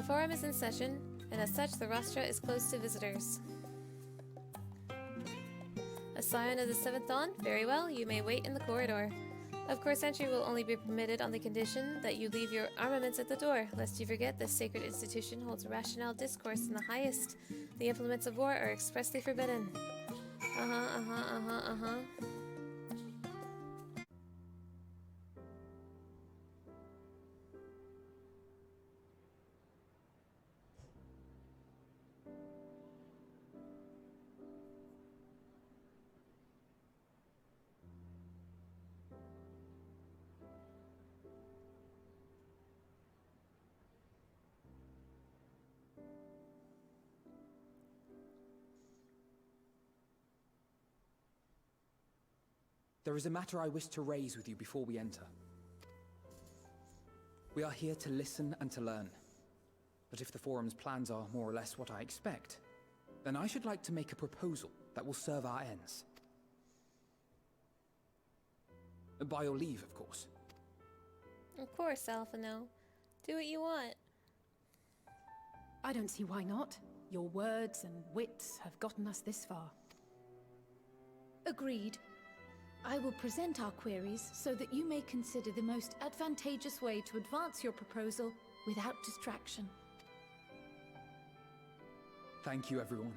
The forum is in session, and as such, the rostra is closed to visitors. A scion of the 7th Dawn? Very well, you may wait in the corridor. Of course, entry will only be permitted on the condition that you leave your armaments at the door, lest you forget this sacred institution holds rational discourse in the highest. The implements of war are expressly forbidden. There is a matter I wish to raise with you before we enter. We are here to listen and to learn. But if the forum's plans are more or less what I expect, then I should like to make a proposal that will serve our ends. By your leave, of course. Of course, Alphino. Do what you want. I don't see why not. Your words and wits have gotten us this far. Agreed. I will present our queries so that you may consider the most advantageous way to advance your proposal without distraction. Thank you, everyone.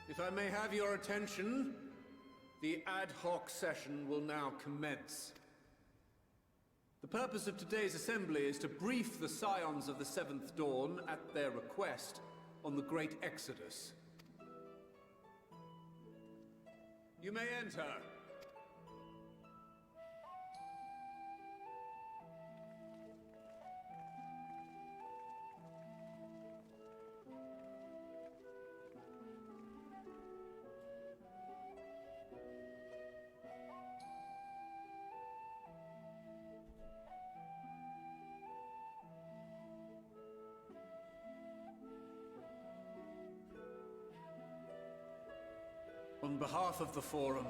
If I may have your attention, the ad hoc session will now commence. The purpose of today's assembly is to brief the scions of the 7th Dawn at their request on the Great Exodus. You may enter. On behalf of the Forum,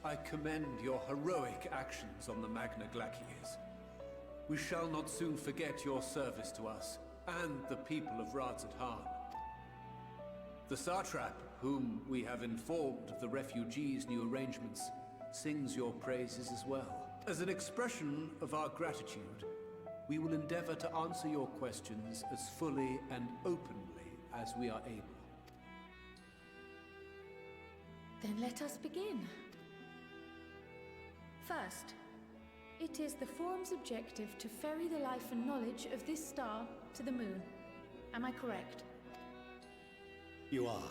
I commend your heroic actions on the Magna Glaciers. We shall not soon forget your service to us and the people of Radzat-Han. The Satrap, whom we have informed of the refugees' new arrangements, sings your praises as well. As an expression of our gratitude, we will endeavor to answer your questions as fully and openly as we are able. Then let us begin. First, it is the Forum's objective to ferry the life and knowledge of this star to the moon. Am I correct? You are.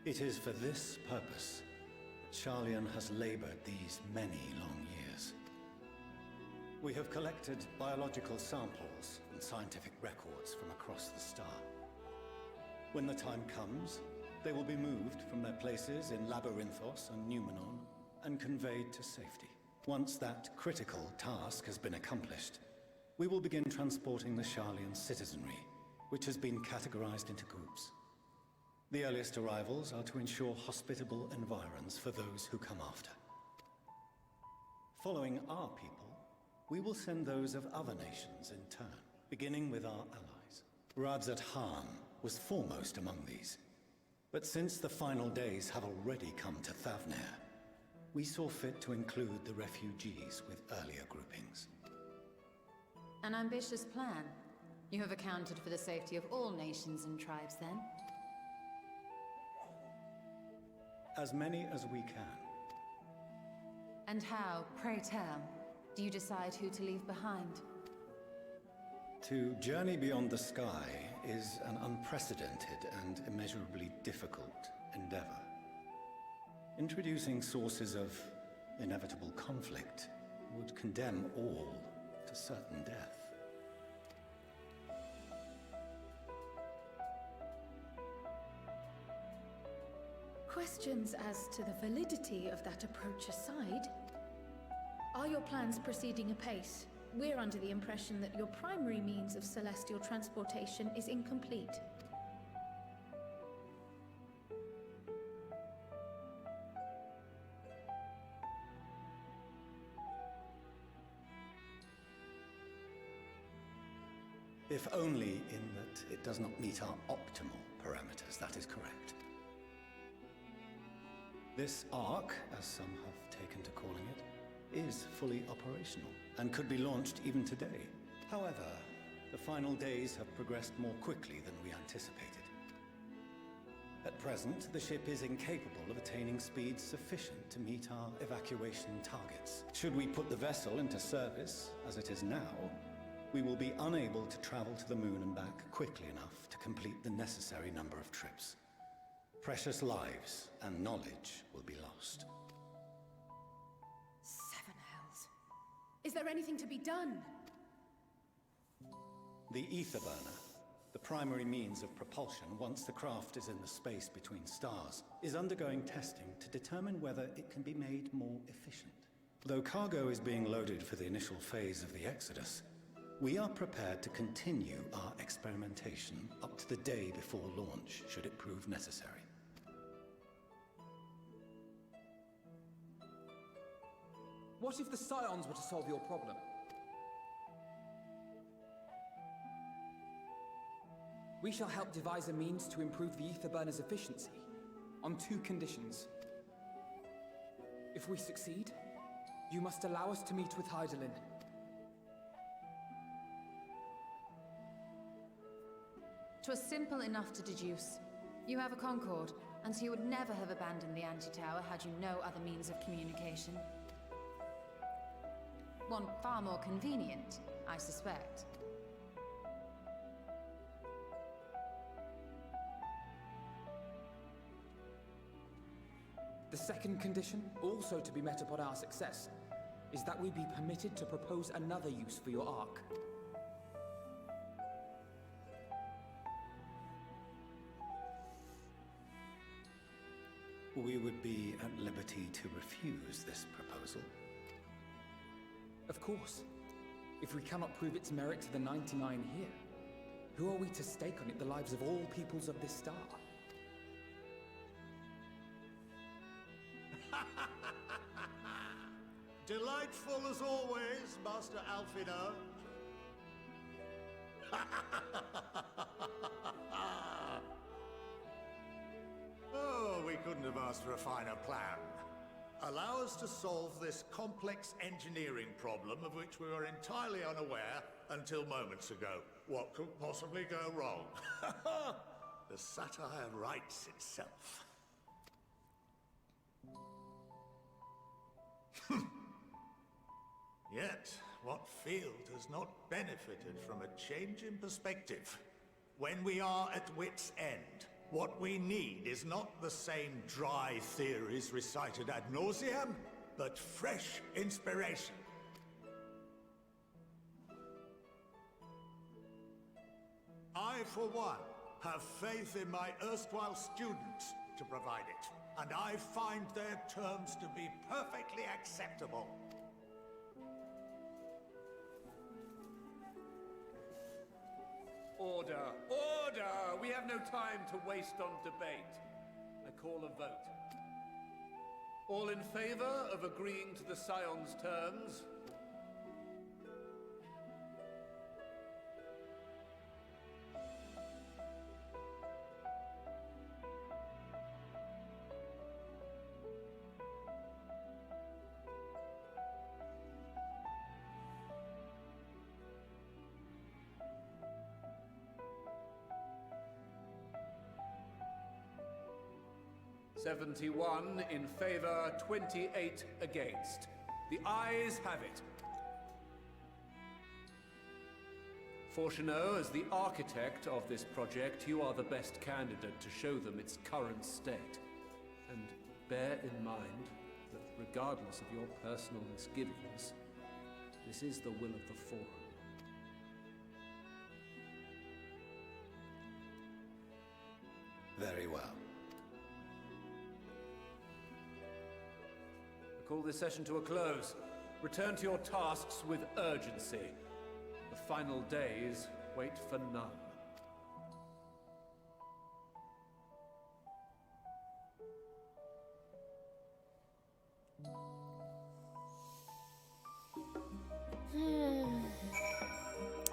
It is for this purpose that Sharlayan has labored these many long years. We have collected biological samples and scientific records from across the star. When the time comes, they will be moved from their places in Labyrinthos and Numenon and conveyed to safety. Once that critical task has been accomplished, we will begin transporting the Sharlayan citizenry, which has been categorized into groups. The earliest arrivals are to ensure hospitable environs for those who come after. Following our people, we will send those of other nations in turn, beginning with our allies. Radzat-Han was foremost among these. But since the final days have already come to Thavnair, we saw fit to include the refugees with earlier groupings. An ambitious plan. You have accounted for the safety of all nations and tribes, then? As many as we can. And how, pray tell, do you decide who to leave behind? To journey beyond the sky is an unprecedented and immeasurably difficult endeavor. Introducing sources of inevitable conflict would condemn all to certain death. Questions as to the validity of that approach aside, are your plans proceeding apace? We're under the impression that your primary means of celestial transportation is incomplete. If only in that it does not meet our optimal parameters, that is correct. This Ark, as some have taken to calling it, is fully operational and could be launched even today. However, the final days have progressed more quickly than we anticipated. At present, the ship is incapable of attaining speeds sufficient to meet our evacuation targets. Should we put the vessel into service, as it is now, we will be unable to travel to the moon and back quickly enough to complete the necessary number of trips. Precious lives and knowledge will be lost. Seven hells. Is there anything to be done? The ether burner, the primary means of propulsion once the craft is in the space between stars, is undergoing testing to determine whether it can be made more efficient. Though cargo is being loaded for the initial phase of the Exodus, we are prepared to continue our experimentation up to the day before launch, should it prove necessary. What if the Scions were to solve your problem? We shall help devise a means to improve the ether burner's efficiency, on 2 conditions. If we succeed, you must allow us to meet with Hydaelyn. "'Twas simple enough to deduce. You have a Concord, and so you would never have abandoned the anti-tower had you no other means of communication. One far more convenient, I suspect. The second condition, also to be met upon our success, is that we be permitted to propose another use for your Ark. We would be at liberty to refuse this proposal. Of course. If we cannot prove its merit to the 99 here, who are we to stake on it the lives of all peoples of this star? Delightful as always, Master Alfino. Oh, we couldn't have asked for a finer plan. Allow us to solve this complex engineering problem of which we were entirely unaware until moments ago. What could possibly go wrong? The satire writes itself. Yet, what field has not benefited from a change in perspective? When we are at wit's end, what we need is not the same dry theories recited ad nauseam, but fresh inspiration. I, for one, have faith in my erstwhile students to provide it, and I find their terms to be perfectly acceptable. Order! Order! We have no time to waste on debate. I call a vote. All in favor of agreeing to the Scion's terms? "71 in favor, 28 against. The ayes have it. Fortuneau, as the architect of this project, you are the best candidate to show them its current state. And bear in mind that regardless of your personal misgivings, this is the will of the Forum. Very well. Call this session to a close. Return to your tasks with urgency. The final days wait for none.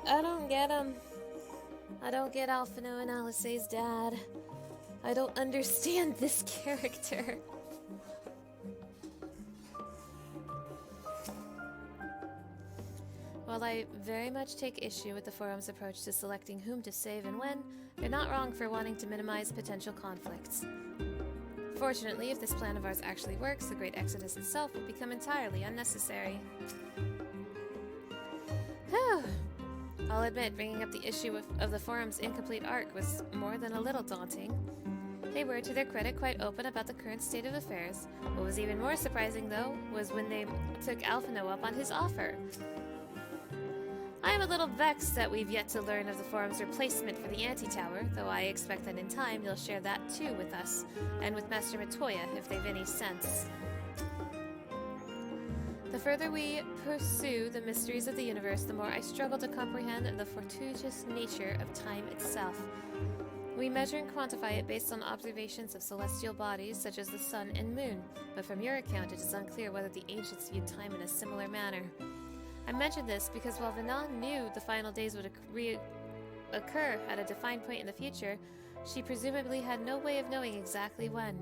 I don't get him. I don't get Alphino and Alice's dad. I don't understand this character. While I very much take issue with the Forum's approach to selecting whom to save and when, they're not wrong for wanting to minimize potential conflicts. Fortunately, if this plan of ours actually works, the Great Exodus itself will become entirely unnecessary. Whew! I'll admit, bringing up the issue of the Forum's incomplete arc was more than a little daunting. They were, to their credit, quite open about the current state of affairs. What was even more surprising, though, was when they took Alphino up on his offer. I am a little vexed that we've yet to learn of the Forum's replacement for the Anti-Tower, though I expect that in time you'll share that too with us, and with Master Matoya, if they've any sense. The further we pursue the mysteries of the universe, the more I struggle to comprehend the fortuitous nature of time itself. We measure and quantify it based on observations of celestial bodies such as the sun and moon, but from your account it is unclear whether the ancients viewed time in a similar manner. I mention this because while Venan knew the final days would occur at a defined point in the future, she presumably had no way of knowing exactly when.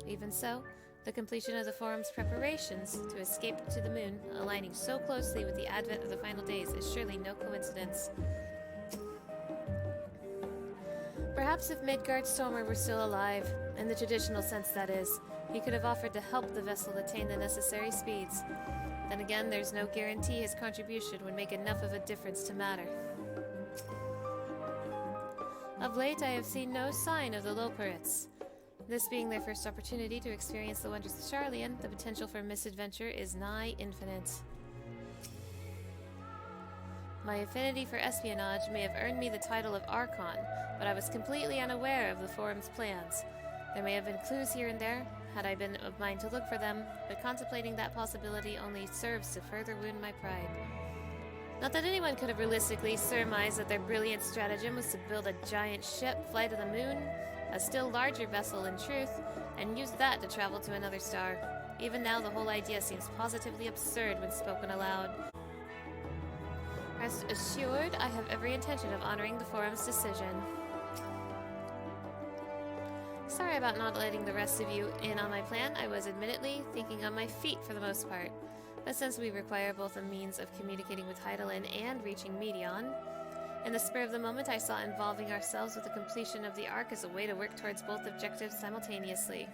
Even so, the completion of the Forum's preparations to escape to the moon, aligning so closely with the advent of the final days, is surely no coincidence. Perhaps if Midgard-Stormer were still alive, in the traditional sense that is, he could have offered to help the vessel attain the necessary speeds. Then again, there's no guarantee his contribution would make enough of a difference to matter. Of late, I have seen no sign of the Loperites. This being their first opportunity to experience the wonders of Sharlayan, the potential for misadventure is nigh infinite. My affinity for espionage may have earned me the title of Archon, but I was completely unaware of the Forum's plans. There may have been clues here and there, had I been of mind to look for them, but contemplating that possibility only serves to further wound my pride. Not that anyone could have realistically surmised that their brilliant stratagem was to build a giant ship, fly to the moon, a still larger vessel in truth, and use that to travel to another star. Even now, the whole idea seems positively absurd when spoken aloud. Rest assured, I have every intention of honoring the Forum's decision. Sorry about not letting the rest of you in on my plan. I was admittedly thinking on my feet for the most part. But since we require both a means of communicating with Hydaelyn and reaching Medion, in the spur of the moment I saw involving ourselves with the completion of the Ark as a way to work towards both objectives simultaneously.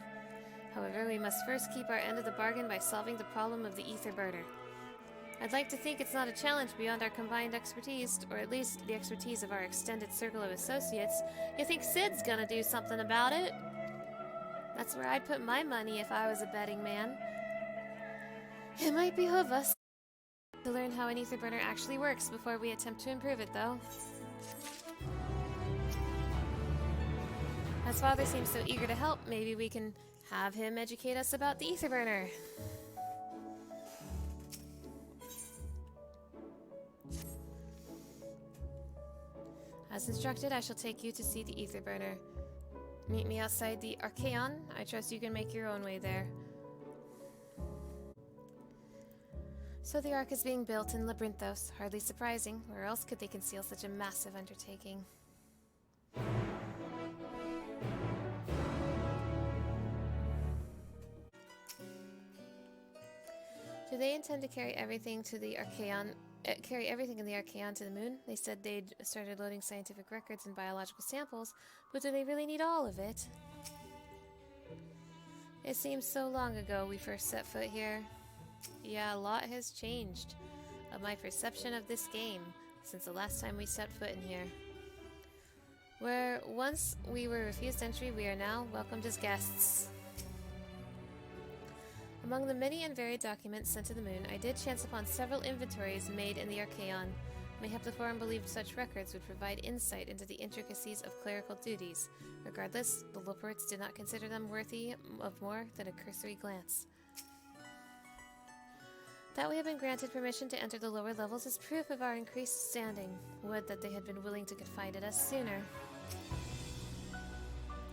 However, we must first keep our end of the bargain by solving the problem of the ether burner. I'd like to think it's not a challenge beyond our combined expertise, or at least the expertise of our extended circle of associates. You think Sid's gonna do something about it? That's where I'd put my money if I was a betting man. It might behoove us to learn how an ether burner actually works before we attempt to improve it, though. As Father seems so eager to help, maybe we can have him educate us about the ether burner. As instructed, I shall take you to see the ether burner. Meet me outside the Archaeon. I trust you can make your own way there. So the Ark is being built in Labyrinthos. Hardly surprising. Where else could they conceal such a massive undertaking? Do they intend to carry everything to the Archaeon? Carry everything in the Archaeon to the moon? They said they'd started loading scientific records and biological samples, but do they really need all of it? It seems so long ago we first set foot here. Yeah, a lot has changed of my perception of this game since the last time we set foot in here. Where once we were refused entry, we are now welcomed as guests. Among the many and varied documents sent to the moon, I did chance upon several inventories made in the Archaeon. Mayhap the Forum believed such records would provide insight into the intricacies of clerical duties. Regardless, the Loperites did not consider them worthy of more than a cursory glance. That we have been granted permission to enter the lower levels is proof of our increased standing. Would that they had been willing to confide in us sooner.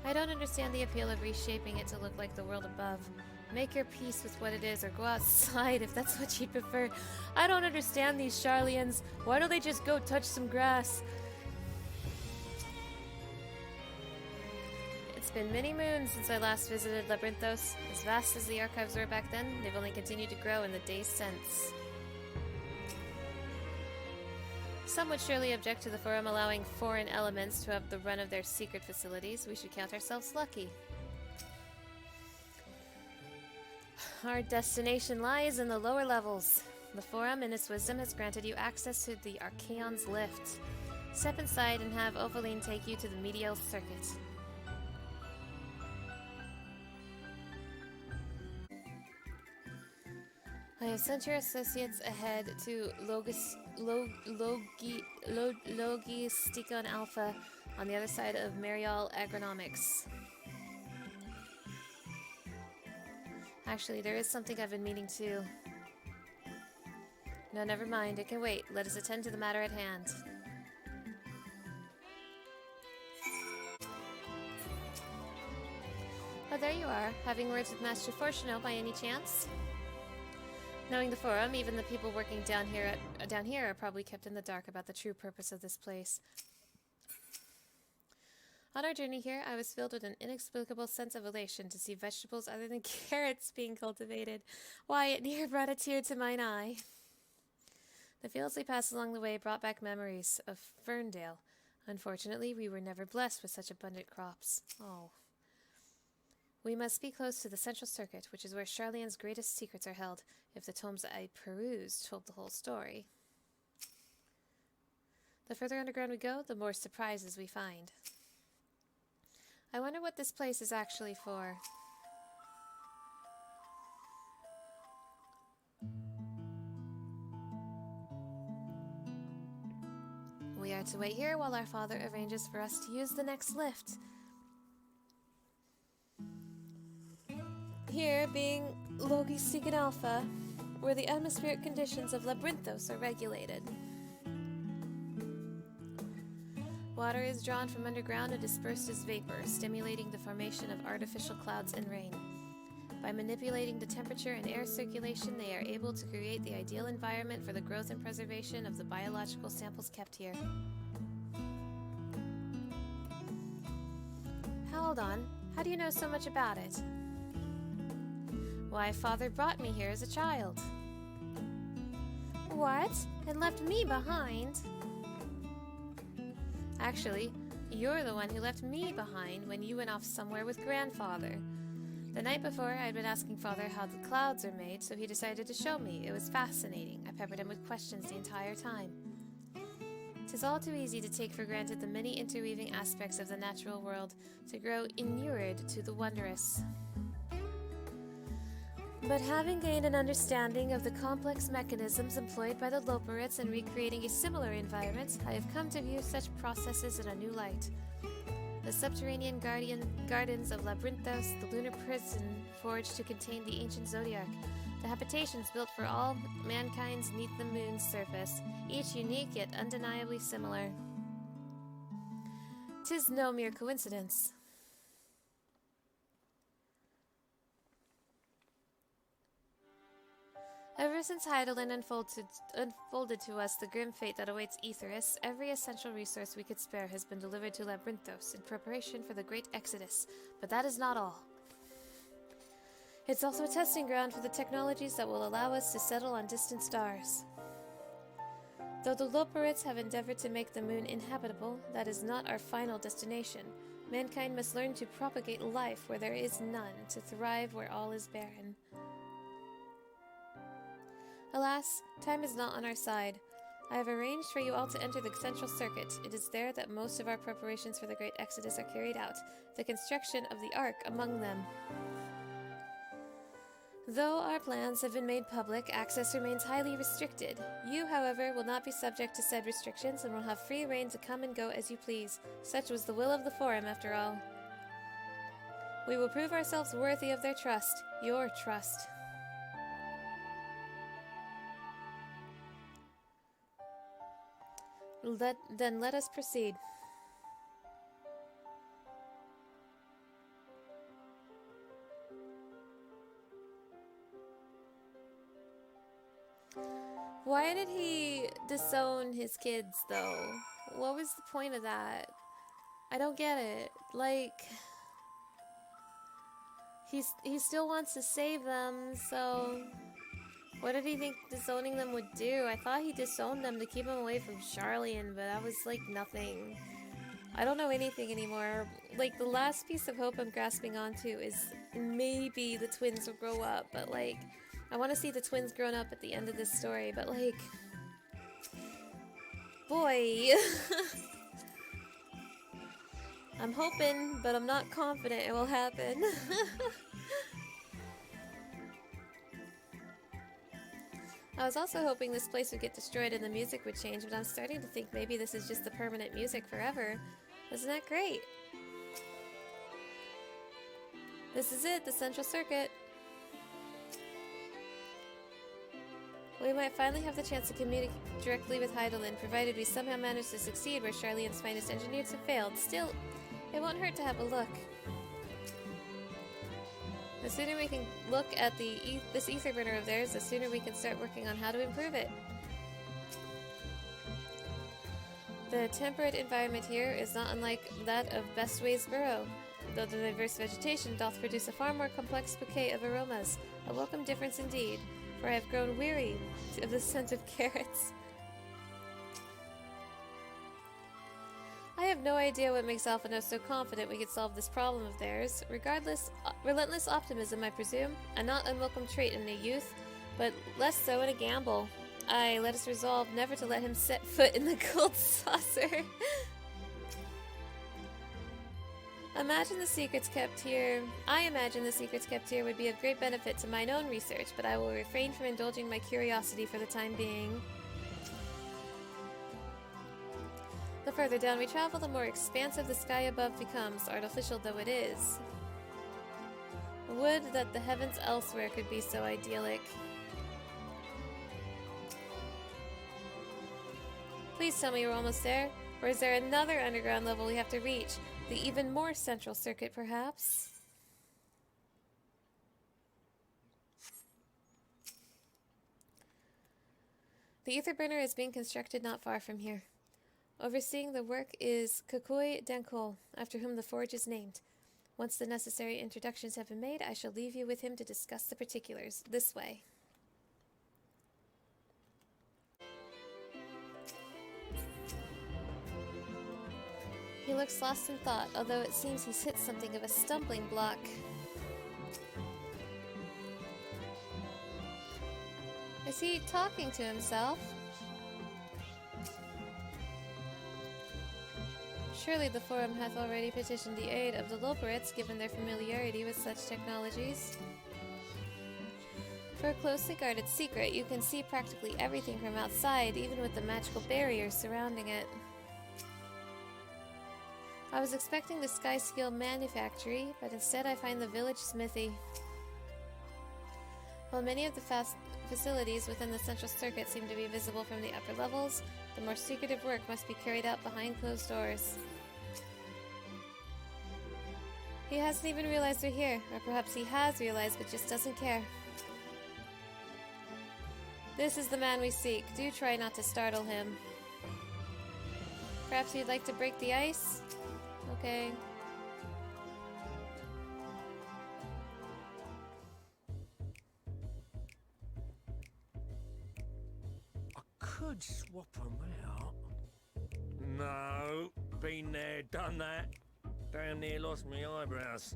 I don't understand the appeal of reshaping it to look like the world above. Make your peace with what it is, or go outside if that's what you'd prefer. I don't understand these Sharlayans. Why don't they just go touch some grass? been many moons since I last visited Labyrinthos. As vast as the archives were back then, they've only continued to grow in the days since. Some would surely object to the Forum allowing foreign elements to have the run of their secret facilities. We should count ourselves lucky. Our destination lies in the lower levels. The Forum, in its wisdom, has granted you access to the Archaeon's lift. Step inside and have Opaline take you to the medial circuit. I have sent your associates ahead to Logistikon Alpha on the other side of Marial Agronomics. Actually, there is something I've been meaning to. No, never mind. It can wait. Let us attend to the matter at hand. Oh, there you are. Having words with Master Fortuno by any chance? Knowing the Forum, even the people working down here are probably kept in the dark about the true purpose of this place. On our journey here, I was filled with an inexplicable sense of elation to see vegetables other than carrots being cultivated. Why, it near brought a tear to mine eye. The fields we passed along the way brought back memories of Ferndale. Unfortunately, we were never blessed with such abundant crops. Oh. We must be close to the central circuit, which is where Sharlayan's greatest secrets are held, if the tomes I perused told the whole story. The further underground we go, the more surprises we find. I wonder what this place is actually for. We are to wait here while our father arranges for us to use the next lift. Here being Logistikon Alpha, where the atmospheric conditions of Labyrinthos are regulated. Water is drawn from underground and dispersed as vapor, stimulating the formation of artificial clouds and rain. By manipulating the temperature and air circulation, they are able to create the ideal environment for the growth and preservation of the biological samples kept here. Hold on, how do you know so much about it? Why, Father brought me here as a child. What? And left me behind? Actually, you're the one who left me behind when you went off somewhere with Grandfather. The night before, I'd been asking Father how the clouds are made, so he decided to show me. It was fascinating. I peppered him with questions the entire time. 'Tis all too easy to take for granted the many interweaving aspects of the natural world, to grow inured to the wondrous. But having gained an understanding of the complex mechanisms employed by the Loperites in recreating a similar environment, I have come to view such processes in a new light. The subterranean gardens of Labyrinthos, the lunar prison forged to contain the ancient zodiac, the habitations built for all mankind's neath the moon's surface, each unique yet undeniably similar. 'Tis no mere coincidence. Ever since Heidelin unfolded to us the grim fate that awaits Aetheris, every essential resource we could spare has been delivered to Labyrinthos in preparation for the great exodus. But that is not all. It's also a testing ground for the technologies that will allow us to settle on distant stars. Though the Loperites have endeavored to make the moon inhabitable, that is not our final destination. Mankind must learn to propagate life where there is none, to thrive where all is barren. Alas, time is not on our side. I have arranged for you all to enter the central circuit. It is there that most of our preparations for the great exodus are carried out, the construction of the Ark among them. Though our plans have been made public, access remains highly restricted. You, however, will not be subject to said restrictions and will have free rein to come and go as you please. Such was the will of the Forum, after all. We will prove ourselves worthy of their trust, your trust. Then let us proceed. Why did he disown his kids, though? What was the point of that? I don't get it. Like, he still wants to save them, so what did he think disowning them would do? I thought he disowned them to keep them away from Sharlayan, but that was like nothing. I don't know anything anymore. Like, the last piece of hope I'm grasping onto is maybe the twins will grow up, but like, I want to see the twins grown up at the end of this story, but like, boy. I'm hoping, but I'm not confident it will happen. I was also hoping this place would get destroyed and the music would change, but I'm starting to think maybe this is just the permanent music forever. Isn't that great? This is it, the central circuit. We might finally have the chance to communicate directly with Heidelin, provided we somehow manage to succeed where Sharlayan's finest engineers have failed. Still, it won't hurt to have a look. The sooner we can look at this ether burner of theirs, the sooner we can start working on how to improve it. The temperate environment here is not unlike that of Bestway's burrow, though the diverse vegetation doth produce a far more complex bouquet of aromas. A welcome difference indeed, for I have grown weary of the scent of carrots. I have no idea what makes Alphinaud so confident we could solve this problem of theirs. Relentless optimism, I presume, a not unwelcome trait in a youth, but less so in a gamble. Aye, let us resolve never to let him set foot in the gold saucer. I imagine the secrets kept here would be of great benefit to mine own research, but I will refrain from indulging my curiosity for the time being. The further down we travel, the more expansive the sky above becomes, artificial though it is. Would that the heavens elsewhere could be so idyllic. Please tell me we're almost there, or is there another underground level we have to reach? The even more central circuit, perhaps? The ether burner is being constructed not far from here. Overseeing the work is Kakoi Dankol, after whom the forge is named. Once the necessary introductions have been made, I shall leave you with him to discuss the particulars. This way. He looks lost in thought, although it seems he's hit something of a stumbling block. Is he talking to himself? Surely the Forum hath already petitioned the aid of the Loporets, given their familiarity with such technologies. For a closely guarded secret, you can see practically everything from outside, even with the magical barriers surrounding it. I was expecting the Sky Skill Manufactory, but instead I find the village smithy. While many of the facilities within the central circuit seem to be visible from the upper levels, the more secretive work must be carried out behind closed doors. He hasn't even realized we're here, or perhaps he has realized but just doesn't care. This is the man we seek. Do try not to startle him. Perhaps you'd like to break the ice? Okay. I could swap them out. No, been there, done that. Damn near lost me eyebrows.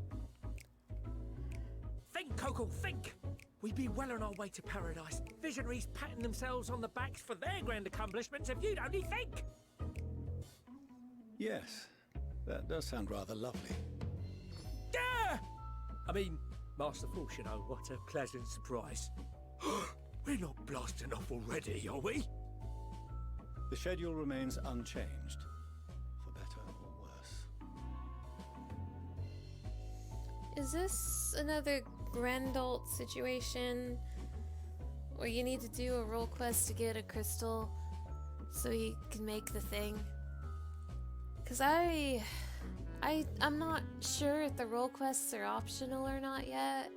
Think, Coco, think! We'd be well on our way to paradise. Visionaries patting themselves on the backs for their grand accomplishments if you'd only think! Yes, that does sound rather lovely. Yeah! I mean, Master Force, you know, what a pleasant surprise. We're not blasting off already, are we? The schedule remains unchanged, for better or worse. Is this another Grandolt situation where you need to do a role quest to get a crystal so you can make the thing? Because I'm not sure if the role quests are optional or not yet.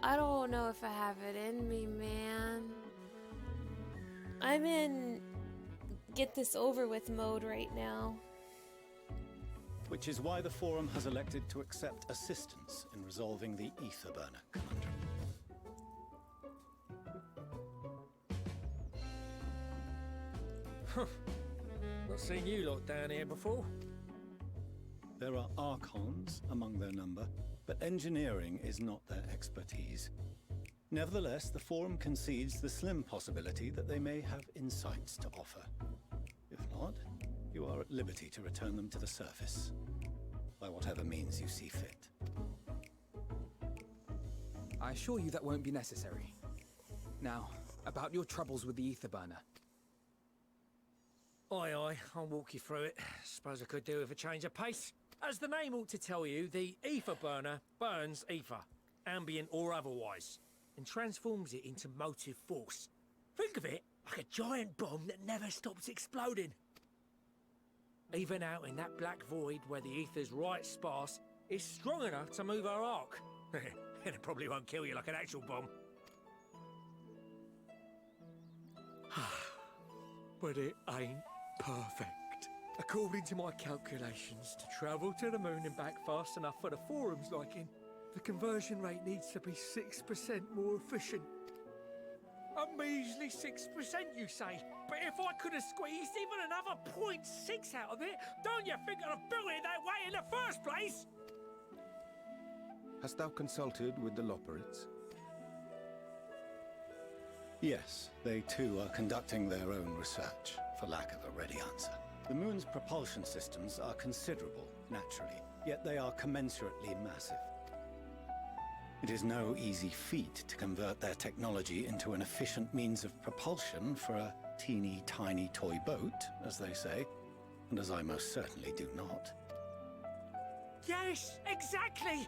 I don't know if I have it in me, man. I'm in get this over with mode right now. Which is why the Forum has elected to accept assistance in resolving the ether burner conundrum. Not seen you lot down here before. There are Archons among their number, but engineering is not their expertise. Nevertheless, the Forum concedes the slim possibility that they may have insights to offer. If not, you are at liberty to return them to the surface, by whatever means you see fit. I assure you that won't be necessary. Now, about your troubles with the ether burner. Aye, aye, I'll walk you through it. Suppose I could do with a change of pace. As the name ought to tell you, the ether burner burns ether, ambient or otherwise, and transforms it into motive force. Think of it like a giant bomb that never stops exploding. Even out in that black void where the ether's right sparse, it's strong enough to move our arc. And it probably won't kill you like an actual bomb. But it ain't perfect. According to my calculations, to travel to the moon and back fast enough for the Forum's liking, the conversion rate needs to be 6% more efficient. A measly 6%, you say? But if I could have squeezed even another 0.6 out of it, don't you think I'd have built it that way in the first place? Hast thou consulted with the Loperids? Yes, they too are conducting their own research, for lack of a ready answer. The moon's propulsion systems are considerable, naturally, yet they are commensurately massive. It is no easy feat to convert their technology into an efficient means of propulsion for a teeny tiny toy boat, as they say, and as I most certainly do not. Yes, exactly!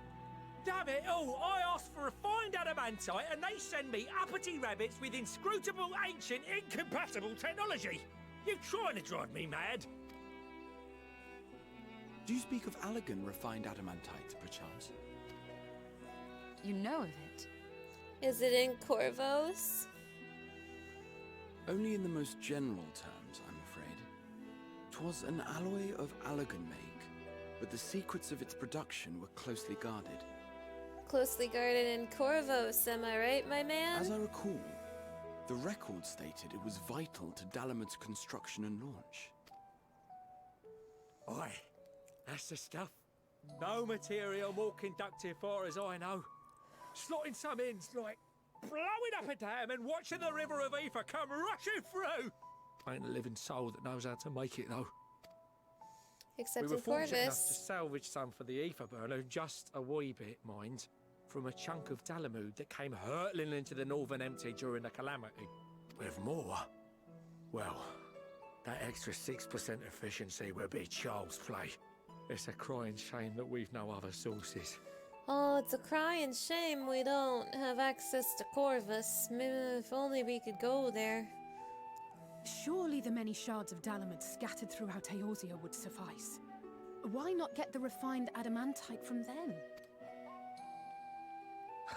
Damn it all, I asked for refined adamantite and they send me uppity rabbits with inscrutable, ancient, incompatible technology! You're trying to drive me mad! Do you speak of Allegan refined adamantite, perchance? You know of it? Is it in Corvos? Only in the most general terms, I'm afraid. 'Twas an alloy of Allegan make, but the secrets of its production were closely guarded. Closely guarded in Corvos, am I right, my man? As I recall, the record stated it was vital to Dalamud's construction and launch. Aye, that's the stuff. No material more conductive far as I know. Slotting some ends like blowing up a dam and watching the river of ether come rushing through. Ain't a living soul that knows how to make it though. Except We were in fortunate enough to Corvus. salvage some for the ether burner, just a wee bit, mind, from a chunk of Dalamud that came hurtling into the Northern Empty during the calamity. With more, well, that extra 6% efficiency would be child's play. It's a crying shame that we've no other sources. Oh, it's a crying shame we don't have access to Corvus. If only we could go there. Surely the many shards of Dalamud scattered throughout Eorzea would suffice. Why not get the refined adamantite from them?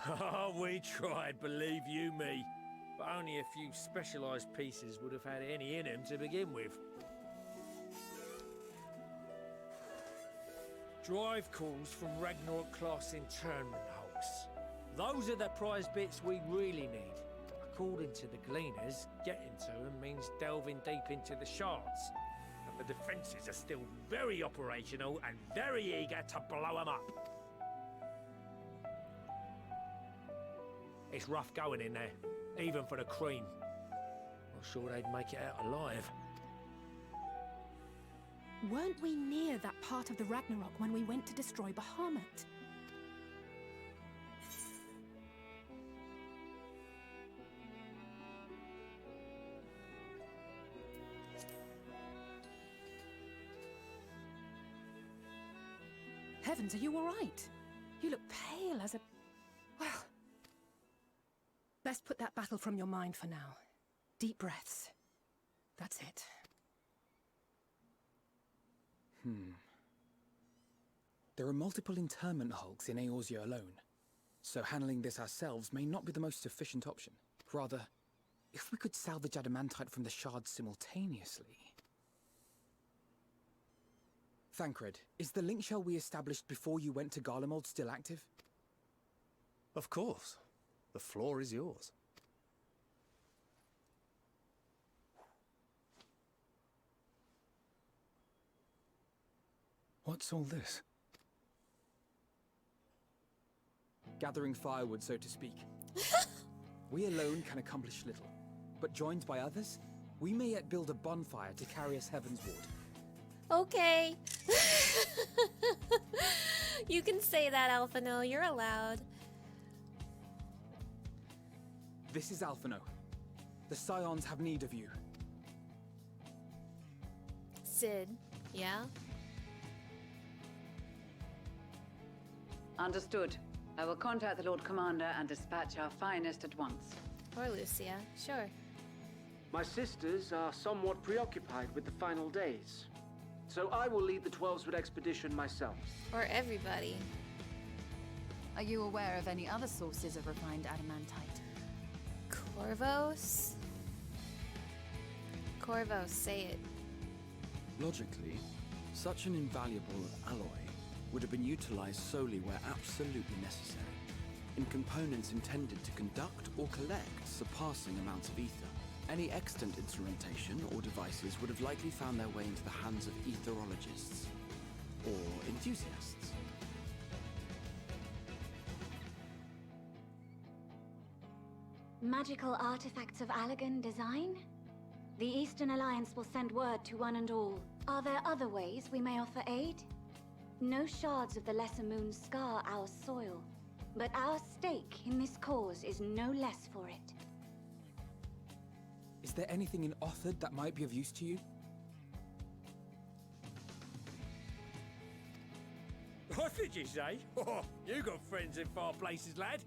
Oh, we tried, believe you me. But only a few specialised pieces would have had any in them to begin with. Drive calls from Ragnarok-class internment hulks. Those are the prize bits we really need. According to the Gleaners, getting to them means delving deep into the shards. But the defences are still very operational and very eager to blow them up. It's rough going in there, even for the cream. Not sure they'd make it out alive. Weren't we near that part of the Ragnarok when we went to destroy Bahamut? Heavens, are you all right? You look pale as a... Well... Best put that battle from your mind for now. Deep breaths. That's it. There are multiple internment hulks in Eorzea alone, so handling this ourselves may not be the most efficient option. Rather, if we could salvage adamantite from the shards simultaneously... Thancred, is the link shell we established before you went to Garlemald still active? Of course. The floor is yours. What's all this? Gathering firewood, so to speak. We alone can accomplish little, but joined by others, we may yet build a bonfire to carry us heavenward. Okay. You can say that, Alphino. You're allowed. This is Alphino. The Scions have need of you. Sid, yeah? Understood. I will contact the Lord Commander and dispatch our finest at once. Or Lucia, sure. My sisters are somewhat preoccupied with the final days, so I will lead the 12-Wood expedition myself. Or everybody. Are you aware of any other sources of refined adamantite? Corvos? Corvos, say it. Logically, such an invaluable alloy would have been utilized solely where absolutely necessary, in components intended to conduct or collect surpassing amounts of ether. Any extant instrumentation or devices would have likely found their way into the hands of etherologists or enthusiasts. Magical artifacts of Allagan design? The Eastern Alliance will send word to one and all. Are there other ways we may offer aid? No shards of the Lesser Moon scar our soil, but our stake in this cause is no less for it. Is there anything in Othard that might be of use to you? What did you say? Oh, you got friends in far places, lad.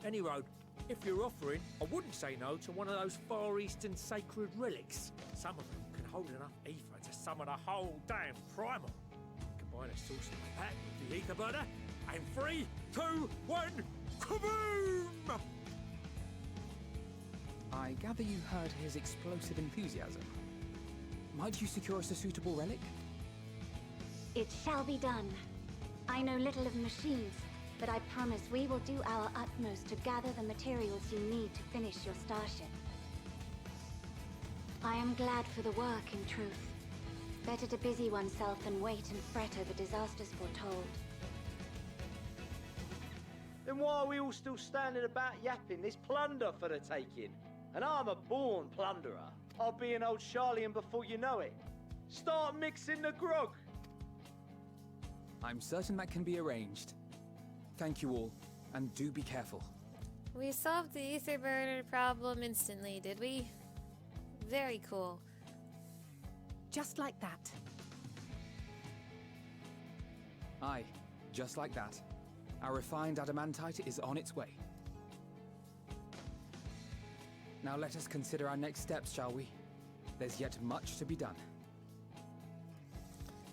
Any road, if you're offering, I wouldn't say no to one of those Far Eastern sacred relics. Some of them can hold enough ether to summon a whole damn primal. Combine a source like that with the ether burner, and 3, 2, 1, kaboom! I gather you heard his explosive enthusiasm. Might you secure us a suitable relic? It shall be done. I know little of machines, but I promise we will do our utmost to gather the materials you need to finish your starship. I am glad for the work, in truth. Better to busy oneself than wait and fret over disasters foretold. Then why are we all still standing about yapping? There's plunder for the taking. And I'm a born plunderer. I'll be an old Sharlayan before you know it. Start mixing the grog. I'm certain that can be arranged. Thank you all, and do be careful. We solved the ether burner problem instantly, did we? Very cool. Just like that. Aye, just like that. Our refined adamantite is on its way. Now let us consider our next steps, shall we? There's yet much to be done.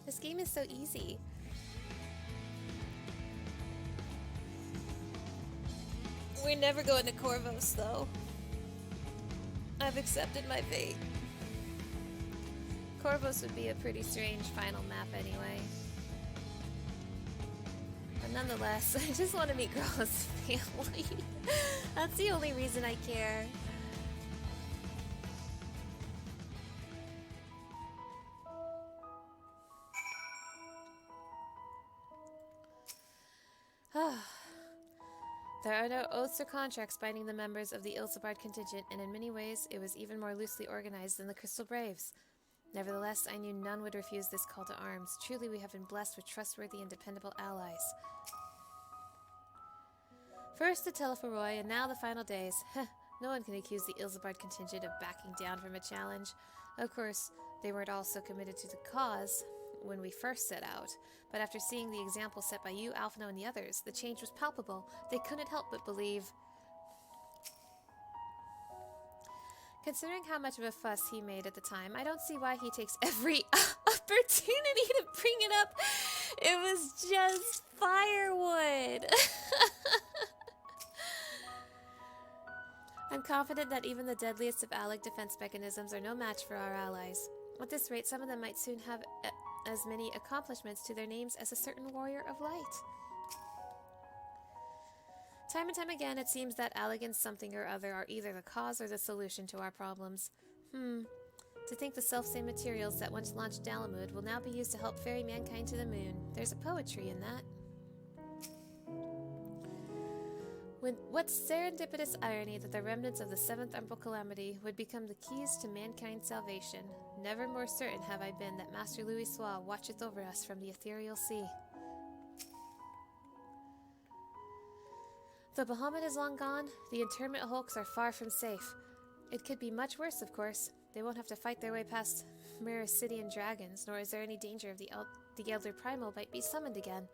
This game is so easy. We're never going to Corvos, though. I've accepted my fate. Corvos would be a pretty strange final map anyway. But nonetheless, I just want to meet Growl's family. That's the only reason I care. There are no oaths or contracts binding the members of the Ilsabard contingent, and in many ways it was even more loosely organized than the Crystal Braves. Nevertheless, I knew none would refuse this call to arms. Truly, we have been blessed with trustworthy and dependable allies. First the Telephoroy, and now the final days. No one can accuse the Ilsabard contingent of backing down from a challenge. Of course, they weren't all so committed to the cause when we first set out, but after seeing the example set by you, Alphino, and the others, the change was palpable. They couldn't help but believe. Considering how much of a fuss he made at the time, I don't see why he takes every opportunity to bring it up. It was just firewood. I'm confident that even the deadliest of Alec defense mechanisms are no match for our allies. At this rate, some of them might soon have as many accomplishments to their names as a certain warrior of light. Time and time again, it seems that Allagan's something or other are either the cause or the solution to our problems. To think the selfsame materials that once launched Dalamud will now be used to help ferry mankind to the moon. There's a poetry in that. What serendipitous irony that the remnants of the Seventh Umbral Calamity would become the keys to mankind's salvation. Never more certain have I been that Master Louis Soir watcheth over us from the ethereal sea. The Bahamut is long gone, the internment hulks are far from safe. It could be much worse, of course. They won't have to fight their way past Mericidian dragons, nor is there any danger of the Elder Primal might be summoned again.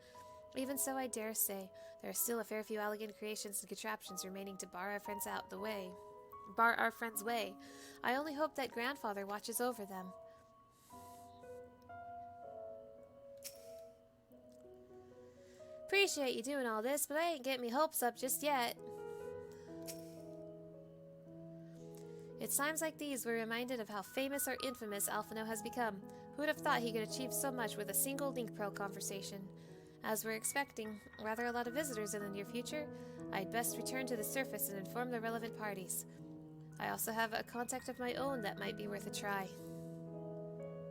Even so, I dare say, there are still a fair few Allagan creations and contraptions remaining to bar our friends way. I only hope that Grandfather watches over them. Appreciate you doing all this, but I ain't getting me hopes up just yet. It's times like these we're reminded of how famous or infamous Alphino has become. Who would have thought he could achieve so much with a single link pearl conversation? As we're expecting rather a lot of visitors in the near future, I'd best return to the surface and inform the relevant parties. I also have a contact of my own that might be worth a try.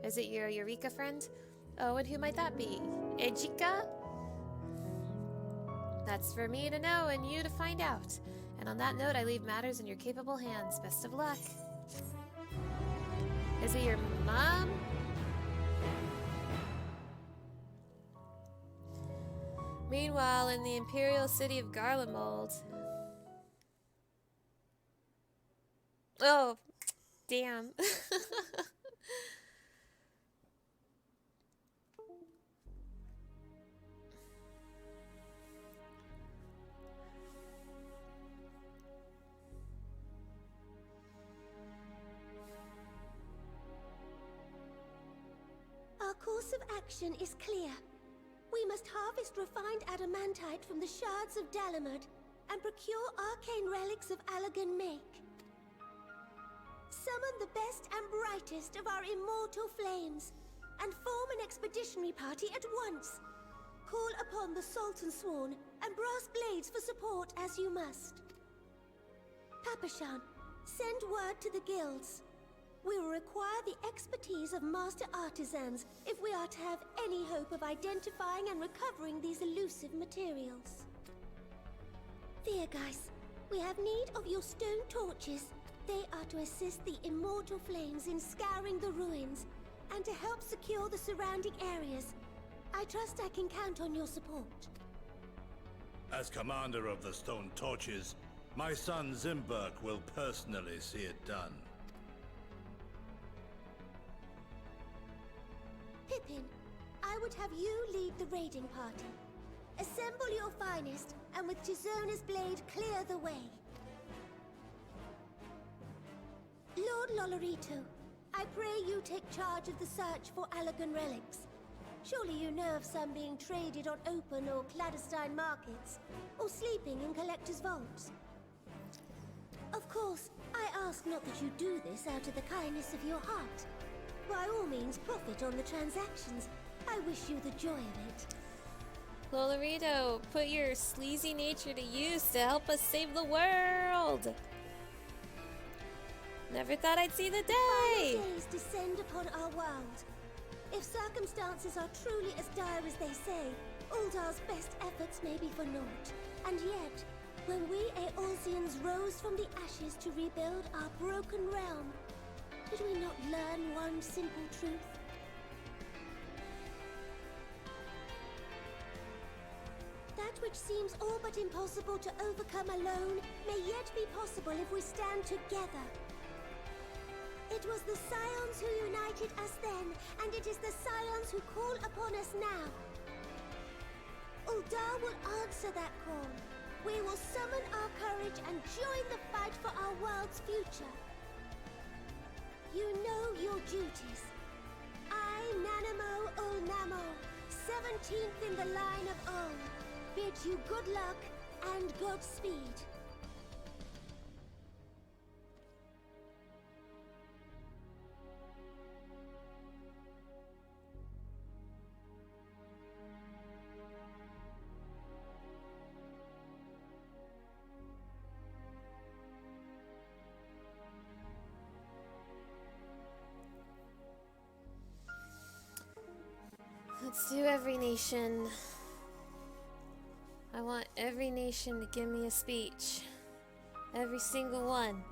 Is it your Eureka friend? Oh, and who might that be? Ejika? That's for me to know and you to find out. And on that note, I leave matters in your capable hands. Best of luck. Is it your mom? Meanwhile, in the imperial city of Garlemald. Oh, damn. Our course of action is clear. We must harvest refined adamantite from the shards of Dalamud and procure arcane relics of Allagan make. Summon the best and brightest of our immortal flames and form an expeditionary party at once. Call upon the Sultan Sworn and Brass Blades for support as you must. Papashan, send word to the guilds. We will require the expertise of master artisans if we are to have any hope of identifying and recovering these elusive materials. Viergeist, we have need of your stone torches. They are to assist the immortal flames in scouring the ruins and to help secure the surrounding areas. I trust I can count on your support. As commander of the Stone Torches, my son Zimberk will personally see it done. Pippin, I would have you lead the raiding party. Assemble your finest, and with Chizona's blade clear the way. Lord Lolorito, I pray you take charge of the search for Allagan relics. Surely you know of some being traded on open or clandestine markets, or sleeping in collectors' vaults. Of course, I ask not that you do this out of the kindness of your heart. By all means, profit on the transactions. I wish you the joy of it. Lolorito, put your sleazy nature to use to help us save the world! Never thought I'd see the day! Final days descend upon our world. If circumstances are truly as dire as they say, Uldar's best efforts may be for naught. And yet, when we Eorzeans rose from the ashes to rebuild our broken realm, did we not learn one simple truth? That which seems all but impossible to overcome alone may yet be possible if we stand together. It was the Scions who united us then, and it is the Scions who call upon us now. Uldar will answer that call. We will summon our courage and join the fight for our world's future. You know your duties. I, Nanamo Ulnamo, 17th in the line of Ul, bid you good luck and Godspeed. Let's do every nation. I want every nation to give me a speech. Every single one.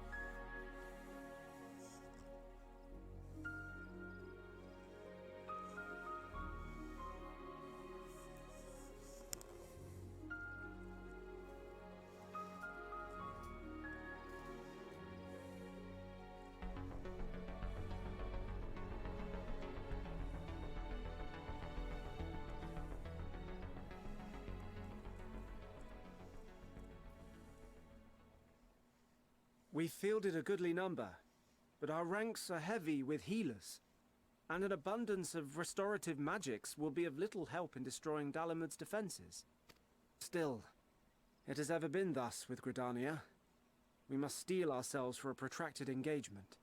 We fielded a goodly number, but our ranks are heavy with healers, and an abundance of restorative magics will be of little help in destroying Dalamud's defenses. Still, it has ever been thus with Gridania. We must steel ourselves for a protracted engagement.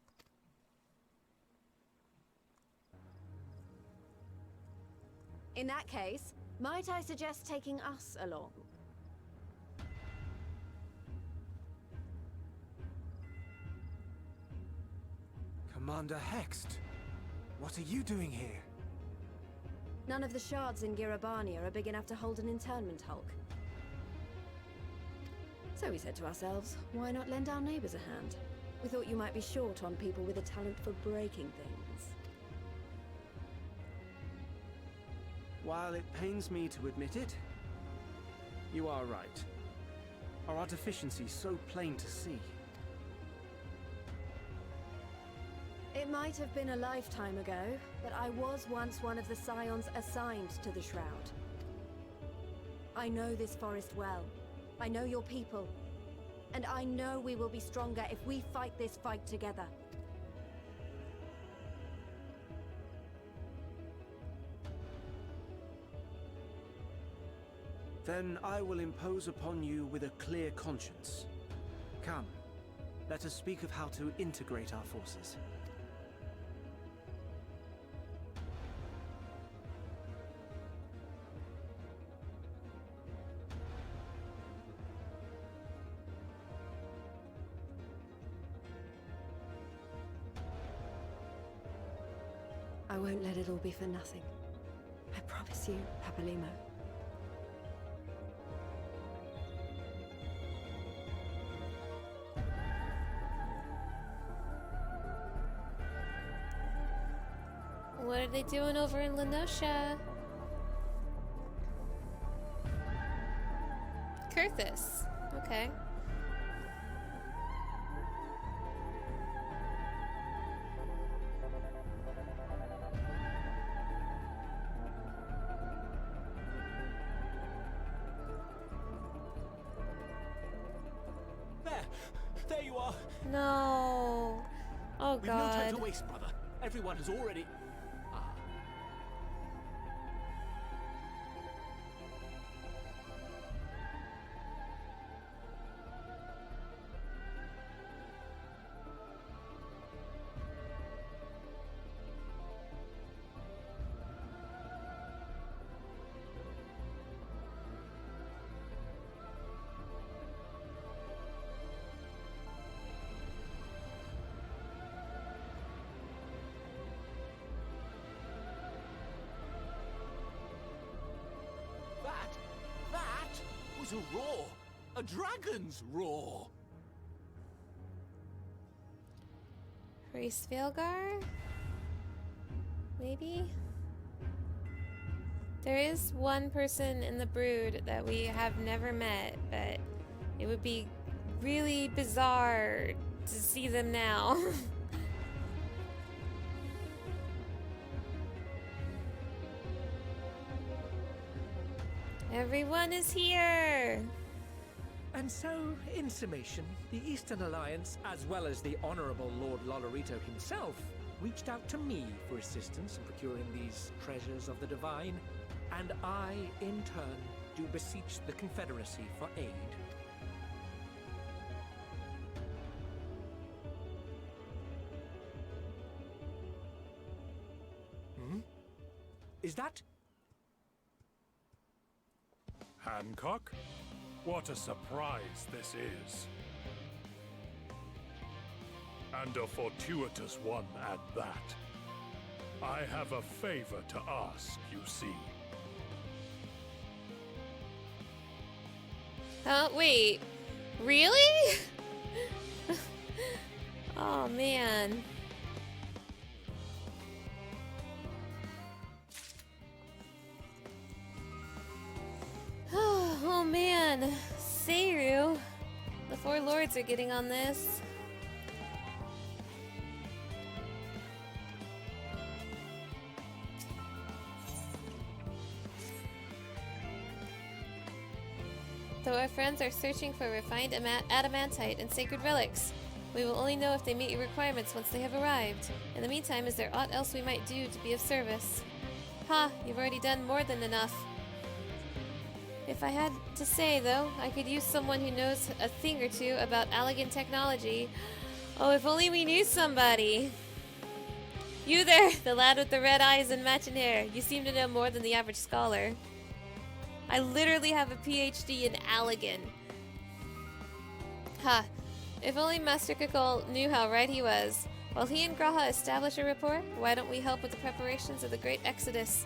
In that case, might I suggest taking us along? Commander Hext, what are you doing here? None of the shards in Girabania are big enough to hold an internment hulk. So we said to ourselves, why not lend our neighbors a hand? We thought you might be short on people with a talent for breaking things. While it pains me to admit it, you are right. Our deficiency so plain to see. It might have been a lifetime ago, but I was once one of the scions assigned to the Shroud. I know this forest well. I know your people. And I know we will be stronger if we fight this fight together. Then I will impose upon you with a clear conscience. Come, let us speak of how to integrate our forces. I won't let it all be for nothing. I promise you, Papalimo. What are they doing over in Lenosha? Kurthus. Okay. There you are. No. Oh We've no time god. to waste, brother. Everyone has already... That was a roar. A dragon's roar. Priest Vilgar? Maybe? There is one person in the brood that we have never met, but it would be really bizarre to see them now. Everyone is here! And so, in summation, the Eastern Alliance, as well as the Honourable Lord Lolorito himself, reached out to me for assistance in procuring these treasures of the divine, and I, in turn, do beseech the Confederacy for aid. Hmm? Is that... Hancock? What a surprise this is. And a fortuitous one at that. I have a favor to ask, you see. Wait. Really? Oh, man. Oh, man. Seiru. The four lords are getting on this. Though our friends are searching for refined adamantite and sacred relics, we will only know if they meet your requirements once they have arrived. In the meantime, is there aught else we might do to be of service? Ha! You've already done more than enough. If I had to say, though, I could use someone who knows a thing or two about elegant technology. Oh, if only we knew somebody! You there, the lad with the red eyes and matching hair. You seem to know more than the average scholar. I literally have a PhD in Allegan. Ha! If only Master Kukul knew how right he was. While he and Graha establish a rapport, why don't we help with the preparations of the Great Exodus?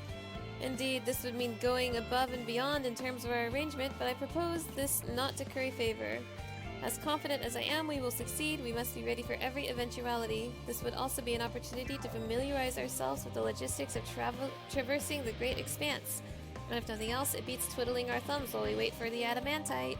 Indeed, this would mean going above and beyond in terms of our arrangement, but I propose this not to curry favor. As confident as I am we will succeed, we must be ready for every eventuality. This would also be an opportunity to familiarize ourselves with the logistics of traversing the Great Expanse. And if nothing else, it beats twiddling our thumbs while we wait for the adamantite.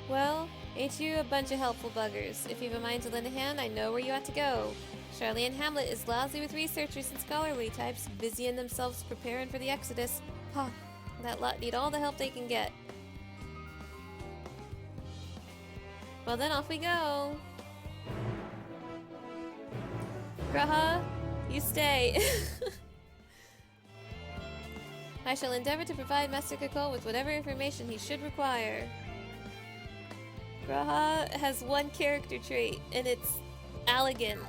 Well, ain't you a bunch of helpful buggers? If you've a mind to lend a hand, I know where you ought to go. Sharlayan Hamlet is lousy with researchers and scholarly types, busying themselves preparing for the Exodus. Ha! That lot need all the help they can get. Well then, off we go! Graha, you stay. I shall endeavor to provide Master Kukul with whatever information he should require. Graha has one character trait, and it's elegant.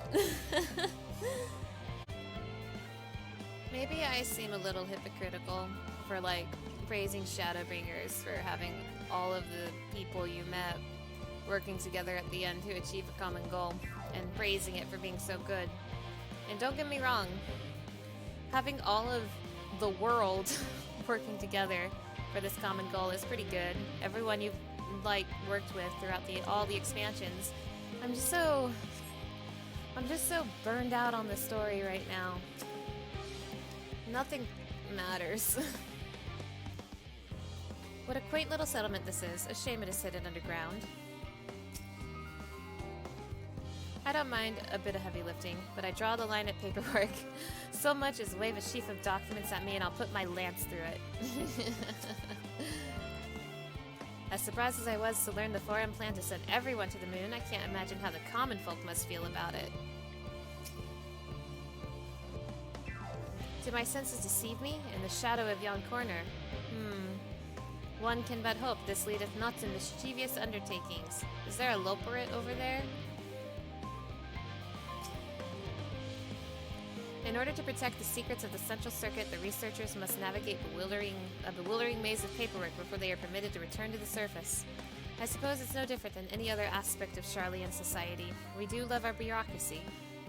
Maybe I seem a little hypocritical for, like, praising Shadowbringers for having all of the people you met working together at the end to achieve a common goal, and praising it for being so good. And don't get me wrong, having all of the world working together for this common goal is pretty good. Everyone you've worked with throughout all the expansions. I'm just so burned out on the story right now. Nothing matters. What a quaint little settlement this is. A shame it is hidden underground. I don't mind a bit of heavy lifting, but I draw the line at paperwork. So much as wave a sheaf of documents at me and I'll put my lance through it. As surprised as I was to learn the Forum plan to send everyone to the moon, I can't imagine how the common folk must feel about it. Do my senses deceive me? In the shadow of yon corner? One can but hope this leadeth not to mischievous undertakings. Is there a loperate over there? In order to protect the secrets of the Central Circuit, the researchers must navigate a bewildering maze of paperwork before they are permitted to return to the surface. I suppose it's no different than any other aspect of Sharlayan society. We do love our bureaucracy.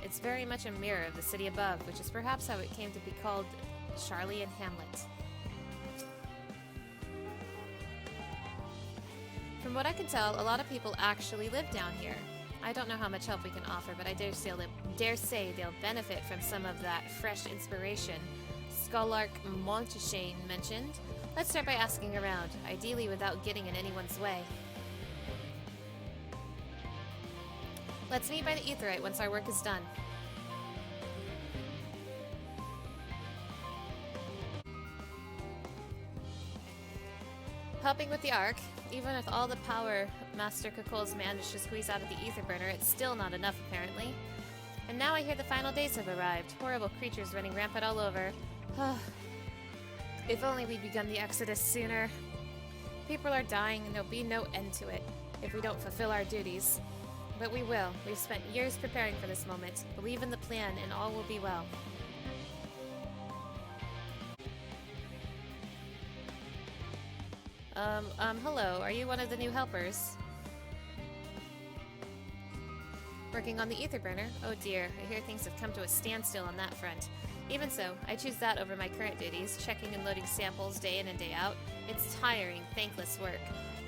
It's very much a mirror of the city above, which is perhaps how it came to be called Sharlayan Hamlet. From what I can tell, a lot of people actually live down here. I don't know how much help we can offer, but I dare say they'll benefit from some of that fresh inspiration Scholark Monteshane mentioned. Let's start by asking around, ideally without getting in anyone's way. Let's meet by the Aetheryte once our work is done. Helping with the Ark, even with all the power Master Kukul's managed to squeeze out of the ether burner, it's still not enough apparently. And now I hear the final days have arrived. Horrible creatures running rampant all over. If only we'd begun the Exodus sooner. People are dying and there'll be no end to it if we don't fulfill our duties. But we will. We've spent years preparing for this moment. Believe in the plan and all will be well. Hello, are you one of the new helpers? Working on the ether burner? Oh dear, I hear things have come to a standstill on that front. Even so, I choose that over my current duties, checking and loading samples day in and day out. It's tiring, thankless work.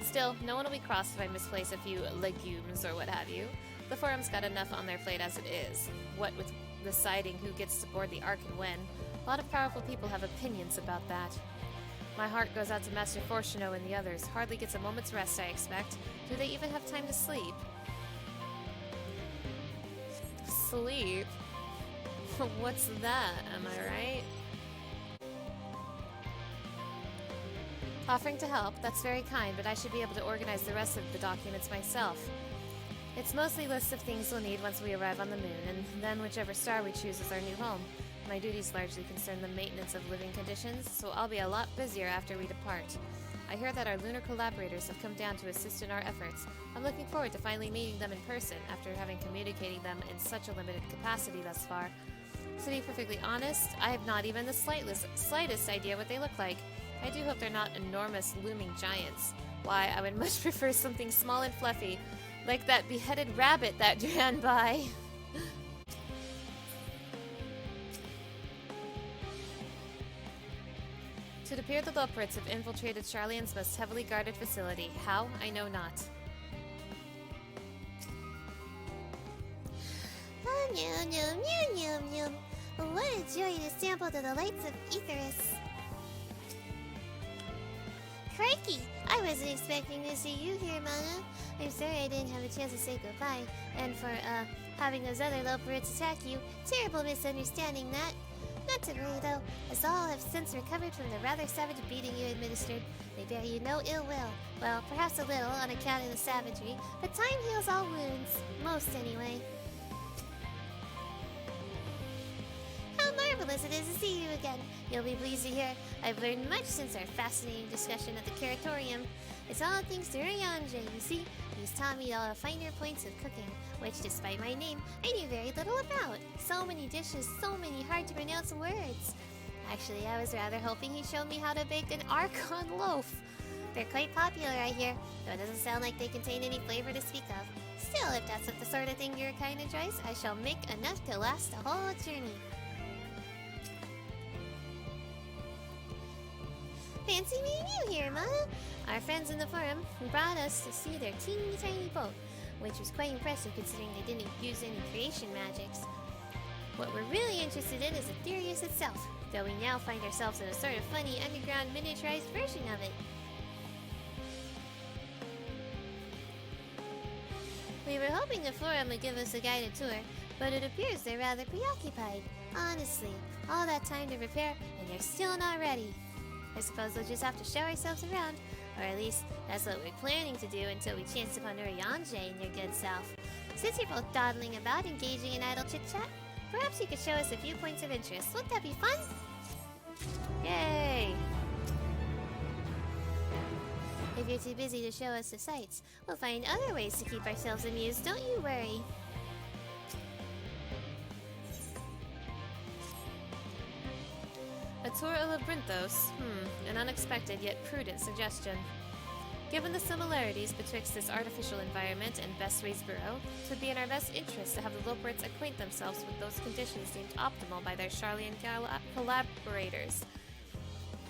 Still, no one will be cross if I misplace a few legumes or what have you. The forum's got enough on their plate as it is. What with deciding who gets to board the Ark and when, a lot of powerful people have opinions about that. My heart goes out to Master Fortuno and the others. Hardly gets a moment's rest, I expect. Do they even have time to sleep? Sleep? What's that, am I right? Offering to help, that's very kind, but I should be able to organize the rest of the documents myself. It's mostly lists of things we'll need once we arrive on the moon, and then whichever star we choose as our new home. My duties largely concern the maintenance of living conditions, so I'll be a lot busier after we depart. I hear that our lunar collaborators have come down to assist in our efforts. I'm looking forward to finally meeting them in person after having communicated them in such a limited capacity thus far. To be perfectly honest, I have not even the slightest idea what they look like. I do hope they're not enormous looming giants. Why, I would much prefer something small and fluffy, like that beheaded rabbit that ran by. It would appear the Loporits have infiltrated Sharlayan's most heavily guarded facility. How? I know not. Yum, yum, yum, yum, yum. What a joy to sample the delights of Aetheris. Crikey! I wasn't expecting to see you here, Mana. I'm sorry I didn't have a chance to say goodbye. And for, having those other Loporits attack you. Terrible misunderstanding that. Not to worry, though, as all have since recovered from the rather savage beating you administered. They bear you no ill will. Well, perhaps a little on account of the savagery, but time heals all wounds. Most, anyway. How marvelous it is to see you again. You'll be pleased to hear I've learned much since our fascinating discussion at the Curatorium. It's all thanks to Ryanje, you see. He's taught me all the finer points of cooking, which, despite my name, I knew very little about. So many dishes, so many hard-to-pronounce words. Actually, I was rather hoping he'd show me how to bake an Archon loaf. They're quite popular, I hear, though it doesn't sound like they contain any flavor to speak of. Still, if that's the sort of thing your kind enjoys, I shall make enough to last a whole journey. Fancy meeting you here, Mana. Our friends in the forum brought us to see their teeny tiny boat, which was quite impressive considering they didn't use any creation magics. What we're really interested in is Aetherius itself, though we now find ourselves in a sort of funny underground miniaturized version of it. We were hoping the forum would give us a guided tour, but it appears they're rather preoccupied. Honestly, all that time to prepare, and they're still not ready. I suppose we'll just have to show ourselves around, or at least that's what we're planning to do until we chance upon Ryanje and your good self. Since you're both dawdling about, engaging in idle chit-chat, perhaps you could show us a few points of interest. Wouldn't that be fun? Yay! If you're too busy to show us the sights, we'll find other ways to keep ourselves amused, don't you worry. A tour of Labyrinthos? An unexpected yet prudent suggestion. Given the similarities betwixt this artificial environment and Bestway's Burrow, it would be in our best interest to have the Loporits acquaint themselves with those conditions deemed optimal by their Sharlayan collaborators.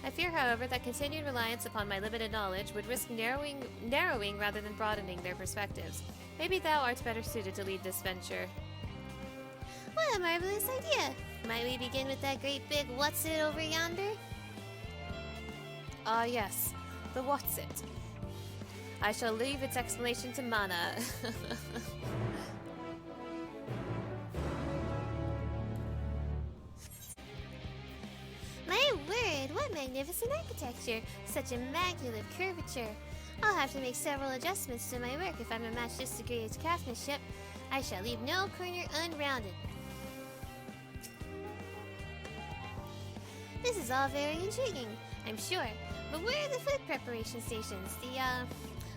I fear, however, that continued reliance upon my limited knowledge would risk narrowing rather than broadening their perspectives. Maybe thou art better suited to lead this venture. What a marvelous idea! Might we begin with that great big what's-it over yonder? Ah, yes. The what's-it. I shall leave its explanation to Mana. My word, what magnificent architecture! Such immaculate curvature. I'll have to make several adjustments to my work if I'm to match this degree of craftsmanship. I shall leave no corner unrounded. This is all very intriguing, I'm sure. But where are the food preparation stations?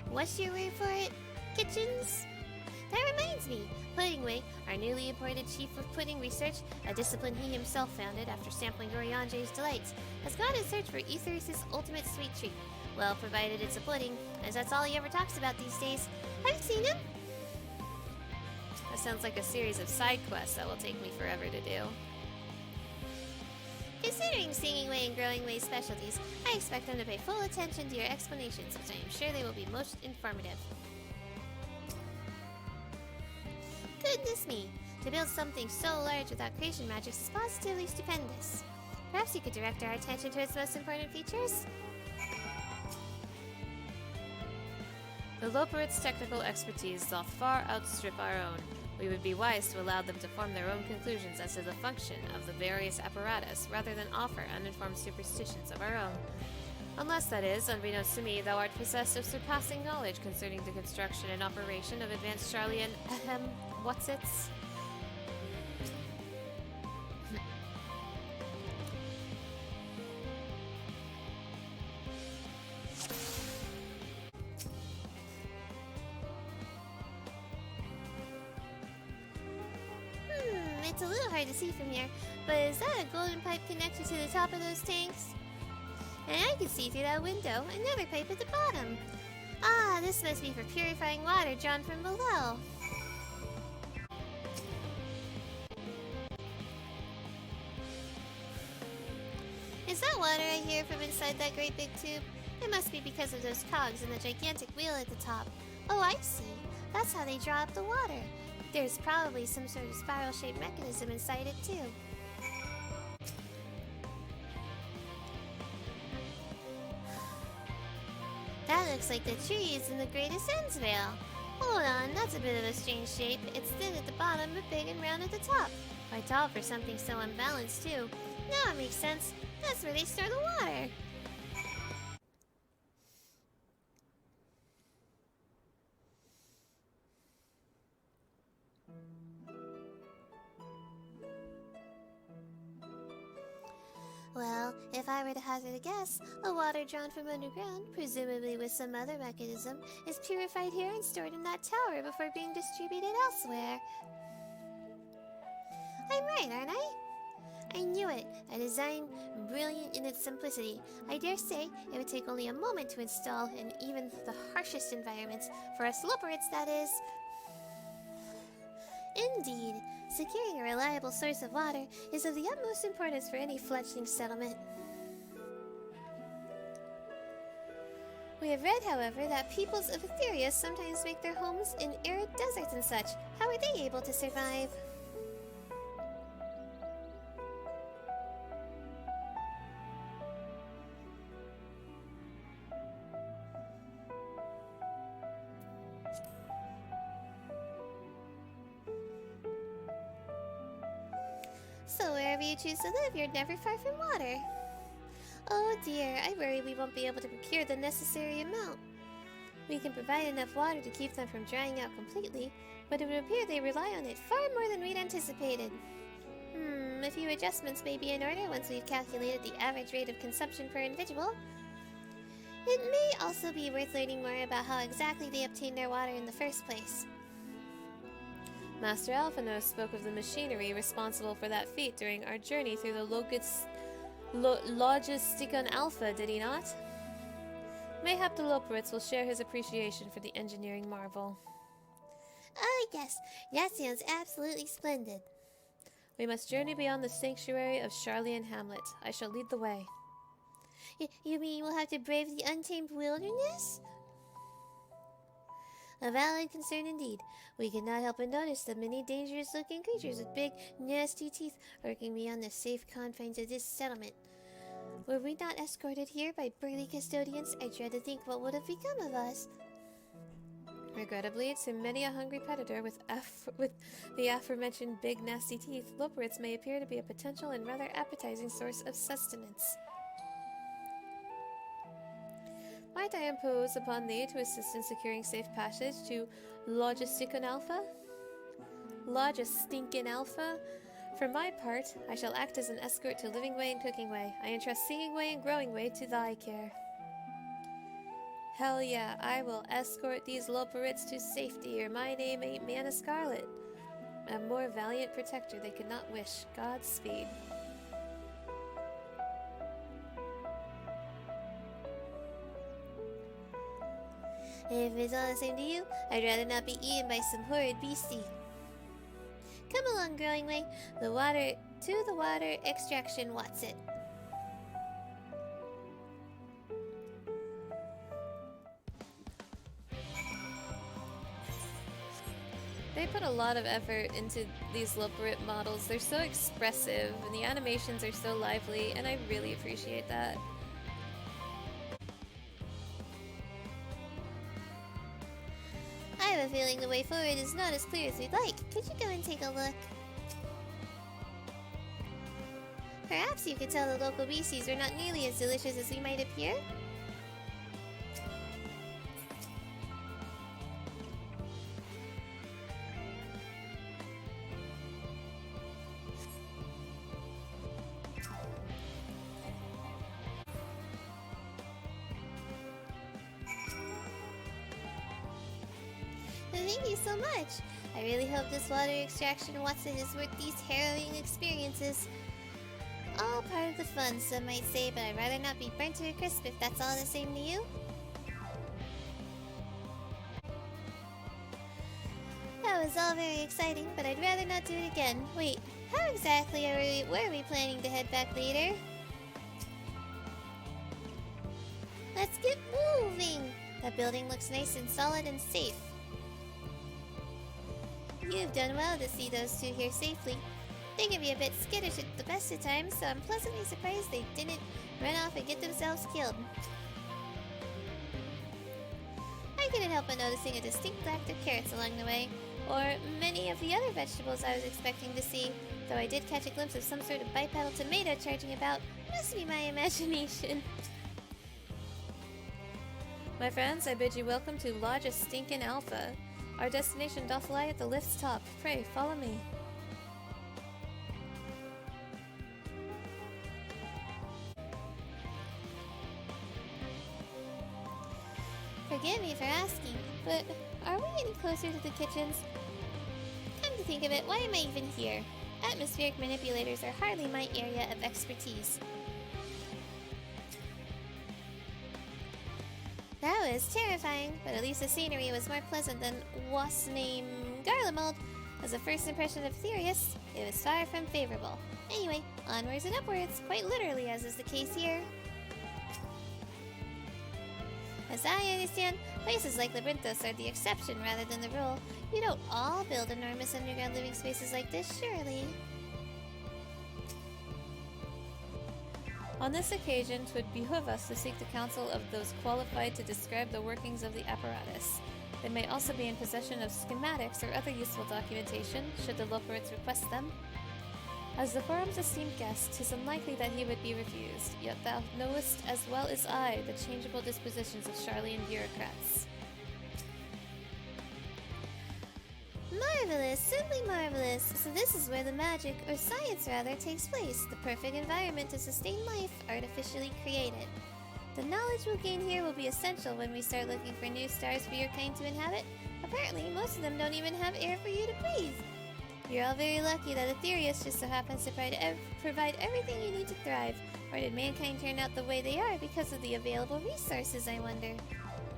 What's your word for it? Kitchens? That reminds me, Puddingway, our newly appointed Chief of Pudding Research, a discipline he himself founded after sampling Ryanje's delights, has gone in search for Aetheris' ultimate sweet treat. Well, provided it's a pudding, as that's all he ever talks about these days. Have you seen him? That sounds like a series of side quests that will take me forever to do. Considering Singing Way and Growing Way's specialties, I expect them to pay full attention to your explanations, which I am sure they will be most informative. Goodness me! To build something so large without creation magics is positively stupendous. Perhaps you could direct our attention to its most important features? The Loperit's technical expertise doth far outstrip our own. We would be wise to allow them to form their own conclusions as to the function of the various apparatus, rather than offer uninformed superstitions of our own. Unless, that is, unbeknownst to me, thou art possessed of surpassing knowledge concerning the construction and operation of advanced Sharlayan what's-its? It's a little hard to see from here, but is that a golden pipe connected to the top of those tanks? And I can see through that window another pipe at the bottom. Ah, this must be for purifying water drawn from below. Is that water I hear from inside that great big tube? It must be because of those cogs and the gigantic wheel at the top. Oh, I see. That's how they draw up the water. There's probably some sort of spiral-shaped mechanism inside it, too. That looks like the trees in the greatest Endsvale. Hold on, that's a bit of a strange shape. It's thin at the bottom, but big and round at the top. Quite tall for something so unbalanced, too. Now it makes sense. That's where they store the water. Well, if I were to hazard a guess, the water drawn from underground, presumably with some other mechanism, is purified here and stored in that tower before being distributed elsewhere. I'm right, aren't I? I knew it. A design brilliant in its simplicity. I dare say it would take only a moment to install in even the harshest environments, for us Loperits, that is. Indeed, securing a reliable source of water is of the utmost importance for any fledgling settlement. We have read, however, that peoples of Etheria sometimes make their homes in arid deserts and such. How are they able to survive? So wherever you choose to live, you're never far from water. Oh dear, I worry we won't be able to procure the necessary amount. We can provide enough water to keep them from drying out completely, but it would appear they rely on it far more than we'd anticipated. A few adjustments may be in order once we've calculated the average rate of consumption per individual. It may also be worth learning more about how exactly they obtain their water in the first place. Master Alphanos spoke of the machinery responsible for that feat during our journey through the Logisticon Alpha, did he not? Mayhap the Loperits will share his appreciation for the engineering marvel. Oh yes, that sounds absolutely splendid. We must journey beyond the sanctuary of Sharlayan Hamlet. I shall lead the way. You mean we'll have to brave the untamed wilderness? A valid concern indeed. We cannot help but notice the many dangerous-looking creatures with big, nasty teeth lurking beyond the safe confines of this settlement. Were we not escorted here by burly custodians, I dread to think what would have become of us. Regrettably, to many a hungry predator with the aforementioned big, nasty teeth, Loperits may appear to be a potential and rather appetizing source of sustenance. Might I impose upon thee to assist in securing safe passage to Logisticon Alpha? Logisticon Alpha? For my part, I shall act as an escort to Living Way and Cooking Way. I entrust Singing Way and Growing Way to thy care. Hell yeah, I will escort these Loperits to safety, or my name ain't Mana Scarlet. A more valiant protector they could not wish. Godspeed. If it's all the same to you, I'd rather not be eaten by some horrid beastie. Come along, Growing Way. To the water extraction, what's it? They put a lot of effort into these Loporit models. They're so expressive, and the animations are so lively, and I really appreciate that. I have a feeling the way forward is not as clear as we'd like. Could you go and take a look? Perhaps you could tell the local species are not nearly as delicious as we might appear? Thank you so much. I really hope this water extraction Watson is worth these harrowing experiences. All part of the fun, some might say, but I'd rather not be burnt to a crisp if that's all the same to you. That was all very exciting, but I'd rather not do it again. Wait, how exactly were we planning to head back later? Let's get moving! That building looks nice and solid and safe. You've done well to see those two here safely. They can be a bit skittish at the best of times, so I'm pleasantly surprised they didn't run off and get themselves killed. I couldn't help but noticing a distinct lack of carrots along the way, or many of the other vegetables I was expecting to see, though I did catch a glimpse of some sort of bipedal tomato charging about. Must be my imagination. My friends, I bid you welcome to Lodge of Stinkin' Alpha. Our destination doth lie at the lift's top. Pray, follow me. Forgive me for asking, but are we any closer to the kitchens? Come to think of it, why am I even here? Atmospheric manipulators are hardly my area of expertise. That was terrifying, but at least the scenery was more pleasant than what's name Garlemald. As a first impression of Therius, it was far from favorable. Anyway, onwards and upwards, quite literally as is the case here. As I understand, places like Labyrinthos are the exception rather than the rule. You don't all build enormous underground living spaces like this, surely. On this occasion, 'twould behoove us to seek the counsel of those qualified to describe the workings of the apparatus. They may also be in possession of schematics or other useful documentation, should the Loporites request them. As the forum's esteemed guest, 'tis unlikely that he would be refused, yet thou knowest as well as I the changeable dispositions of Sharlayan bureaucrats. Marvelous, simply marvelous. So this is where the magic, or science rather, takes place. The perfect environment to sustain life, artificially created. The knowledge we'll gain here will be essential when we start looking for new stars for your kind to inhabit. Apparently, most of them don't even have air for you to breathe. You're all very lucky that Aetherius just so happens to provide everything you need to thrive. Or did mankind turn out the way they are because of the available resources, I wonder?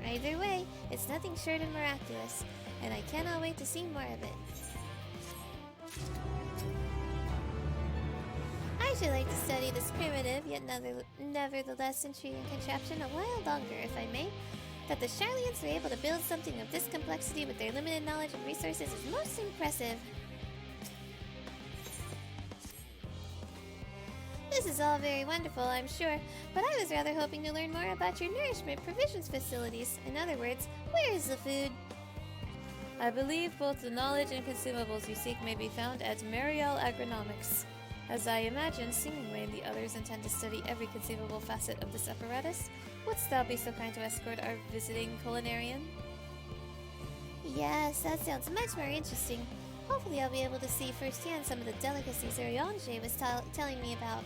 Either way, it's nothing short of miraculous, and I cannot wait to see more of it. I should like to study this primitive, yet nevertheless intriguing contraption a while longer, if I may. That the Sharlayans were able to build something of this complexity with their limited knowledge and resources is most impressive. This is all very wonderful, I'm sure, but I was rather hoping to learn more about your nourishment provisions facilities. In other words, where is the food? I believe both the knowledge and consumables you seek may be found at Mariel Agronomics. As I imagine, seemingly the others intend to study every conceivable facet of this apparatus, wouldst thou be so kind to escort our visiting culinarian? Yes, that sounds much more interesting. Hopefully I'll be able to see firsthand some of the delicacies Ariange was telling me about.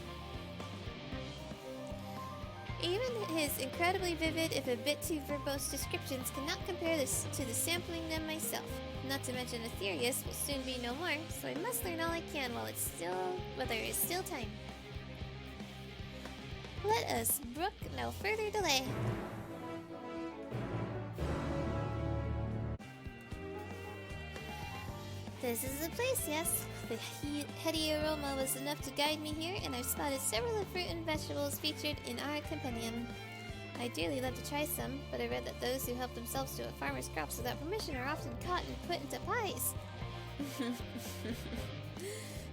Even his incredibly vivid, if a bit too verbose descriptions cannot compare this to the sampling them myself. Not to mention Aetherius will soon be no more, so I must learn all I can while there is still time. Let us brook no further delay. This is the place, yes. The heady aroma was enough to guide me here, and I've spotted several of the fruit and vegetables featured in our compendium. I'd dearly love to try some, but I read that those who help themselves to a farmer's crops without permission are often caught and put into pies.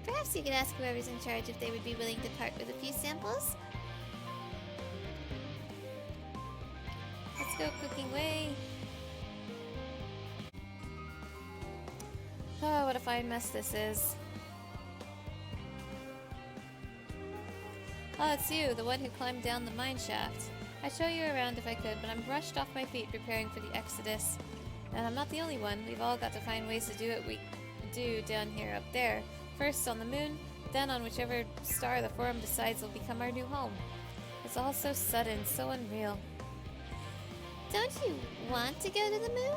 Perhaps you could ask whoever's in charge if they would be willing to part with a few samples. Let's go cooking away. Oh, what a fine mess this is. Oh, it's you, the one who climbed down the mine shaft. I'd show you around if I could, but I'm brushed off my feet preparing for the Exodus. And I'm not the only one. We've all got to find ways to do what we do down here up there. First on the moon, then on whichever star the Forum decides will become our new home. It's all so sudden, so unreal. Don't you want to go to the moon?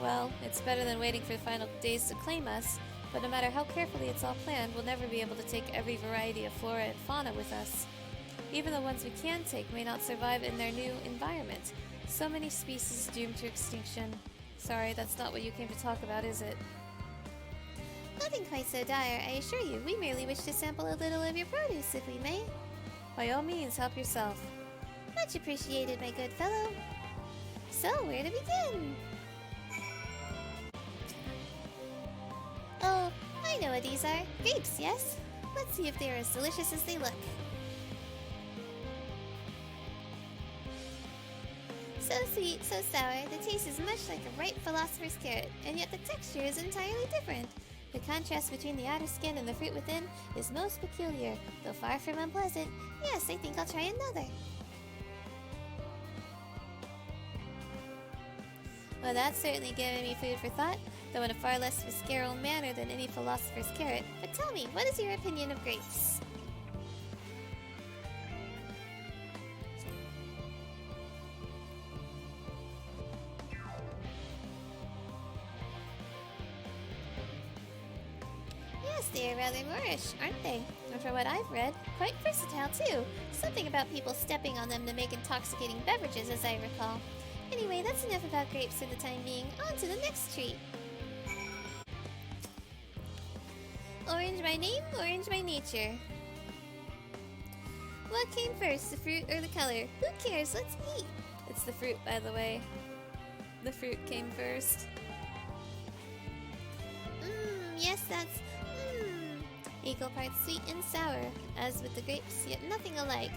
Well, it's better than waiting for the final days to claim us, but no matter how carefully it's all planned, we'll never be able to take every variety of flora and fauna with us. Even the ones we can take may not survive in their new environment. So many species doomed to extinction. Sorry, that's not what you came to talk about, is it? Nothing quite so dire, I assure you. We merely wish to sample a little of your produce, if we may. By all means, help yourself. Much appreciated, my good fellow. So, where to begin? Oh, I know what these are. Grapes, yes? Let's see if they're as delicious as they look. So sweet, so sour, the taste is much like a ripe philosopher's carrot, and yet the texture is entirely different. The contrast between the outer skin and the fruit within is most peculiar, though far from unpleasant. Yes, I think I'll try another. Well, that's certainly given me food for thought, though in a far less visceral manner than any philosopher's carrot. But tell me, what is your opinion of grapes? Yes, they are rather moorish, aren't they? And from what I've read, quite versatile too. Something about people stepping on them to make intoxicating beverages, as I recall. Anyway, that's enough about grapes for the time being. On to the next treat. Orange by name, orange by nature. What came first, the fruit or the color? Who cares? Let's eat. It's the fruit, by the way. The fruit came first. Yes, that's equal parts sweet and sour, as with the grapes, yet nothing alike.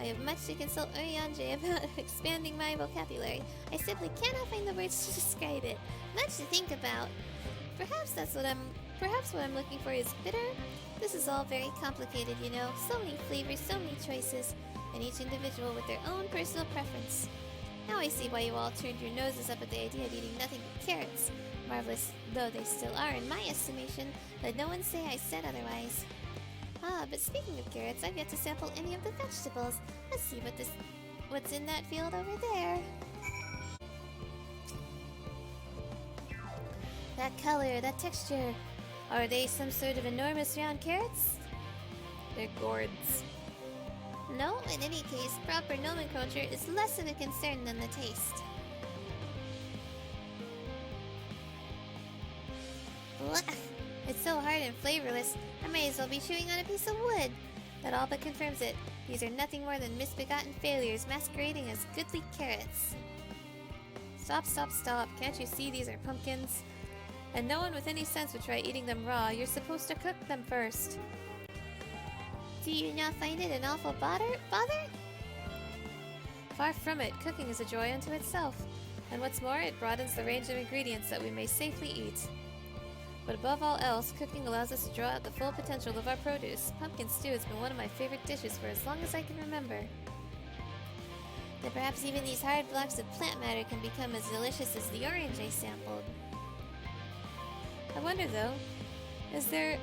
I have much to consult Oriange about expanding my vocabulary. I simply cannot find the words to describe it. Much to think about. Perhaps what I'm looking for is bitter. This is all very complicated, you know. So many flavors, so many choices, and each individual with their own personal preference. Now I see why you all turned your noses up at the idea of eating nothing but carrots. Marvelous though they still are in my estimation, let no one say I said otherwise. Ah, but speaking of carrots, I've yet to sample any of the vegetables. Let's see what's in that field over there. That color, that texture. Are they some sort of enormous round carrots? They're gourds. No, in any case, proper nomenclature is less of a concern than the taste. Blech. It's so hard and flavorless, I may as well be chewing on a piece of wood. That all but confirms it. These are nothing more than misbegotten failures masquerading as goodly carrots. Stop, stop, stop. Can't you see these are pumpkins? And no one with any sense would try eating them raw. You're supposed to cook them first. Do you not find it an awful bother? Far from it. Cooking is a joy unto itself. And what's more, it broadens the range of ingredients that we may safely eat. But above all else, cooking allows us to draw out the full potential of our produce. Pumpkin stew has been one of my favorite dishes for as long as I can remember. Then perhaps even these hard blocks of plant matter can become as delicious as the orange I sampled. I wonder though, if there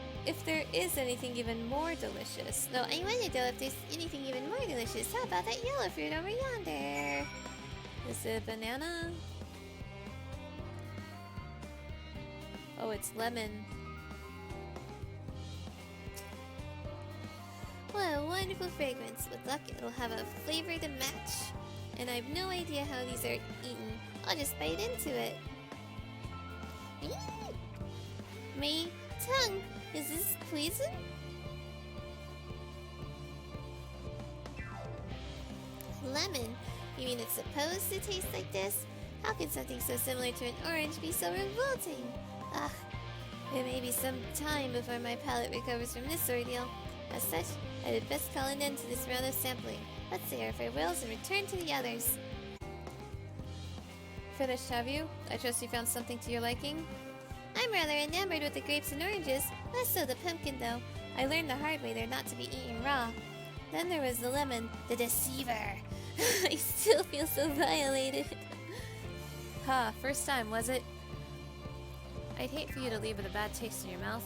is anything even more delicious. No, I wonder though if there's anything even more delicious. How about that yellow fruit over yonder? Is it a banana? Oh, it's lemon. What a wonderful fragrance. With luck, it'll have a flavor to match. And I've no idea how these are eaten. I'll just bite into it. My tongue, is this poison? Lemon? You mean it's supposed to taste like this? How could something so similar to an orange be so revolting? Ugh, it may be some time before my palate recovers from this ordeal. As such, I had best call an end to this round of sampling. Let's say our farewells and return to the others. Finished, have you? I trust you found something to your liking? I'm rather enamored with the grapes and oranges, less so the pumpkin though. I learned the hard way they're not to be eaten raw. Then there was the lemon, the deceiver. I still feel so violated. Ha, first time, was it? I'd hate for you to leave with a bad taste in your mouth.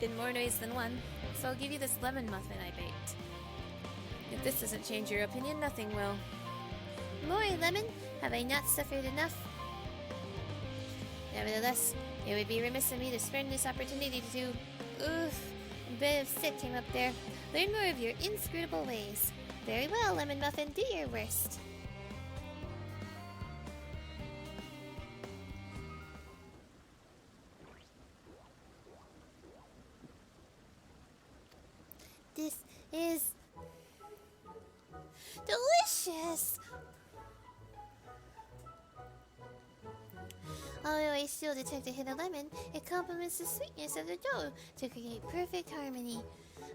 In more ways than one, so I'll give you this lemon muffin I baked. If this doesn't change your opinion, nothing will. More lemon? Have I not suffered enough? Nevertheless, it would be remiss of me to spurn this opportunity to... Oof, a bit of sick came up there. Learn more of your inscrutable ways. Very well, Lemon Muffin, do your worst. This is... delicious! Although I still detect a hint of lemon, it complements the sweetness of the dough to create perfect harmony.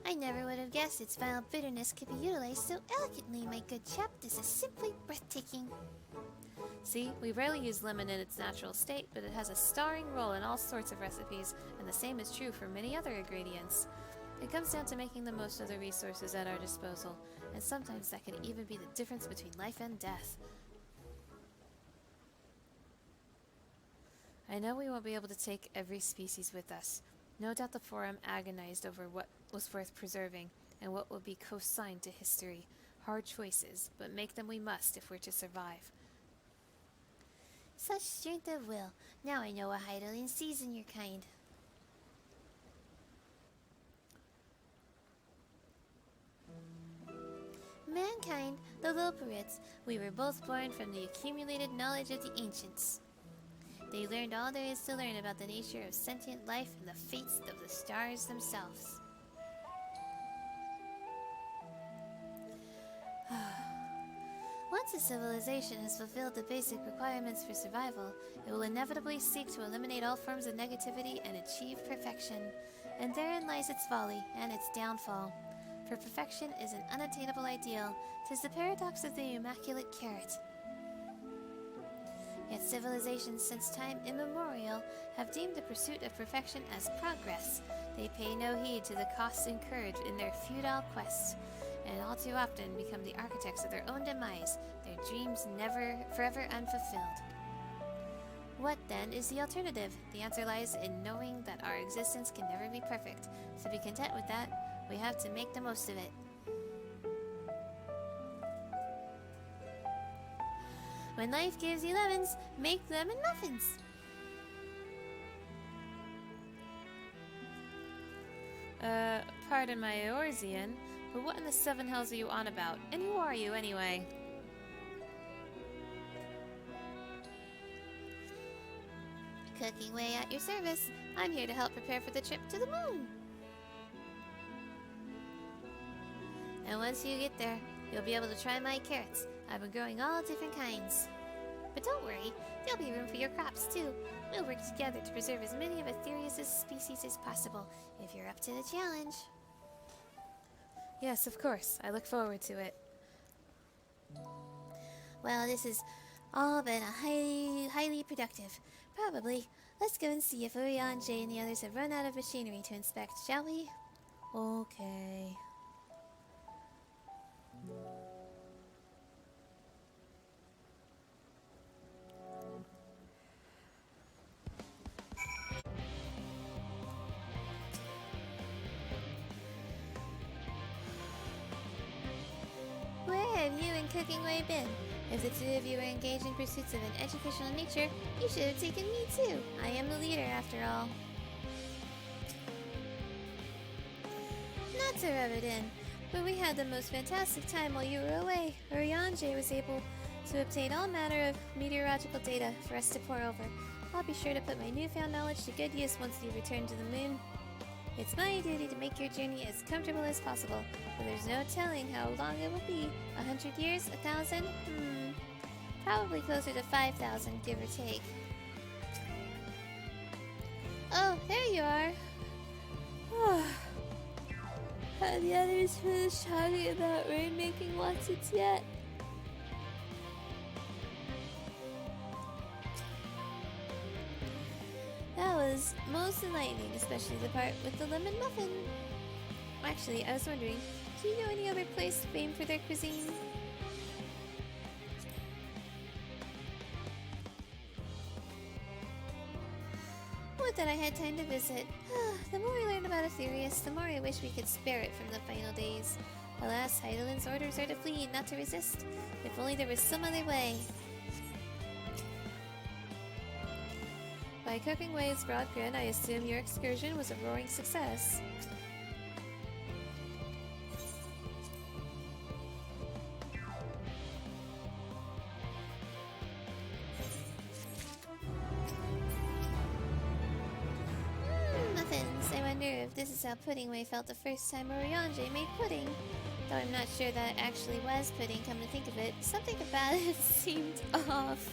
I never would have guessed its vile bitterness could be utilized so elegantly, my good chap. This is simply breathtaking. See, we rarely use lemon in its natural state, but it has a starring role in all sorts of recipes, and the same is true for many other ingredients. It comes down to making the most of the resources at our disposal, and sometimes that can even be the difference between life and death. I know we won't be able to take every species with us. No doubt the Forum agonized over what was worth preserving, and what will be co-signed to history. Hard choices, but make them we must if we're to survive. Such strength of will. Now I know a Hydaelyn season your kind. Mankind, the Loperids, we were both born from the accumulated knowledge of the ancients. They learned all there is to learn about the nature of sentient life and the fates of the stars themselves. Once a civilization has fulfilled the basic requirements for survival, it will inevitably seek to eliminate all forms of negativity and achieve perfection. And therein lies its folly and its downfall. For perfection is an unattainable ideal. 'Tis the paradox of the immaculate carrot. Yet civilizations since time immemorial have deemed the pursuit of perfection as progress. They pay no heed to the costs incurred in their futile quests, and all too often become the architects of their own demise, their dreams forever unfulfilled. What then is the alternative? The answer lies in knowing that our existence can never be perfect. To be content with that, we have to make the most of it. When life gives you lemons, make lemon muffins! Pardon my Eorzean, but what in the seven hells are you on about? And who are you, anyway? Cooking way at your service. I'm here to help prepare for the trip to the moon. And once you get there, you'll be able to try my carrots. I've been growing all different kinds. But don't worry, there'll be room for your crops too. We'll work together to preserve as many of Aetherius' species as possible, if you're up to the challenge. Yes, of course. I look forward to it. Well, this has all been a highly productive. Probably. Let's go and see if Urianger and the others have run out of machinery to inspect, shall we? Okay. Where have you and Cooking Way been? If the two of you were engaged in pursuits of an educational nature, you should have taken me too. I am the leader, after all. Not to rub it in, but we had the most fantastic time while you were away. Urianger was able to obtain all manner of meteorological data for us to pore over. I'll be sure to put my newfound knowledge to good use once you return to the moon. It's my duty to make your journey as comfortable as possible, but there's no telling how long it will be. 100 years? 1,000? Probably closer to 5,000, give or take. Oh, there you are. Have the others finished talking about rainmaking Watsits yet? That was most enlightening, especially the part with the lemon muffin. Actually, I was wondering, do you know any other place famed for their cuisine? Would that I had time to visit. The more I learn about Aetherius, the more I wish we could spare it from the final days. Alas, Heidelin's orders are to flee, not to resist. If only there was some other way. By cooking Wade's broad grin, I assume your excursion was a roaring success. Muffins. I wonder if this is how Pudding Way felt the first time Oriange made pudding. Though I'm not sure that it actually was pudding, come to think of it. Something about it seemed off.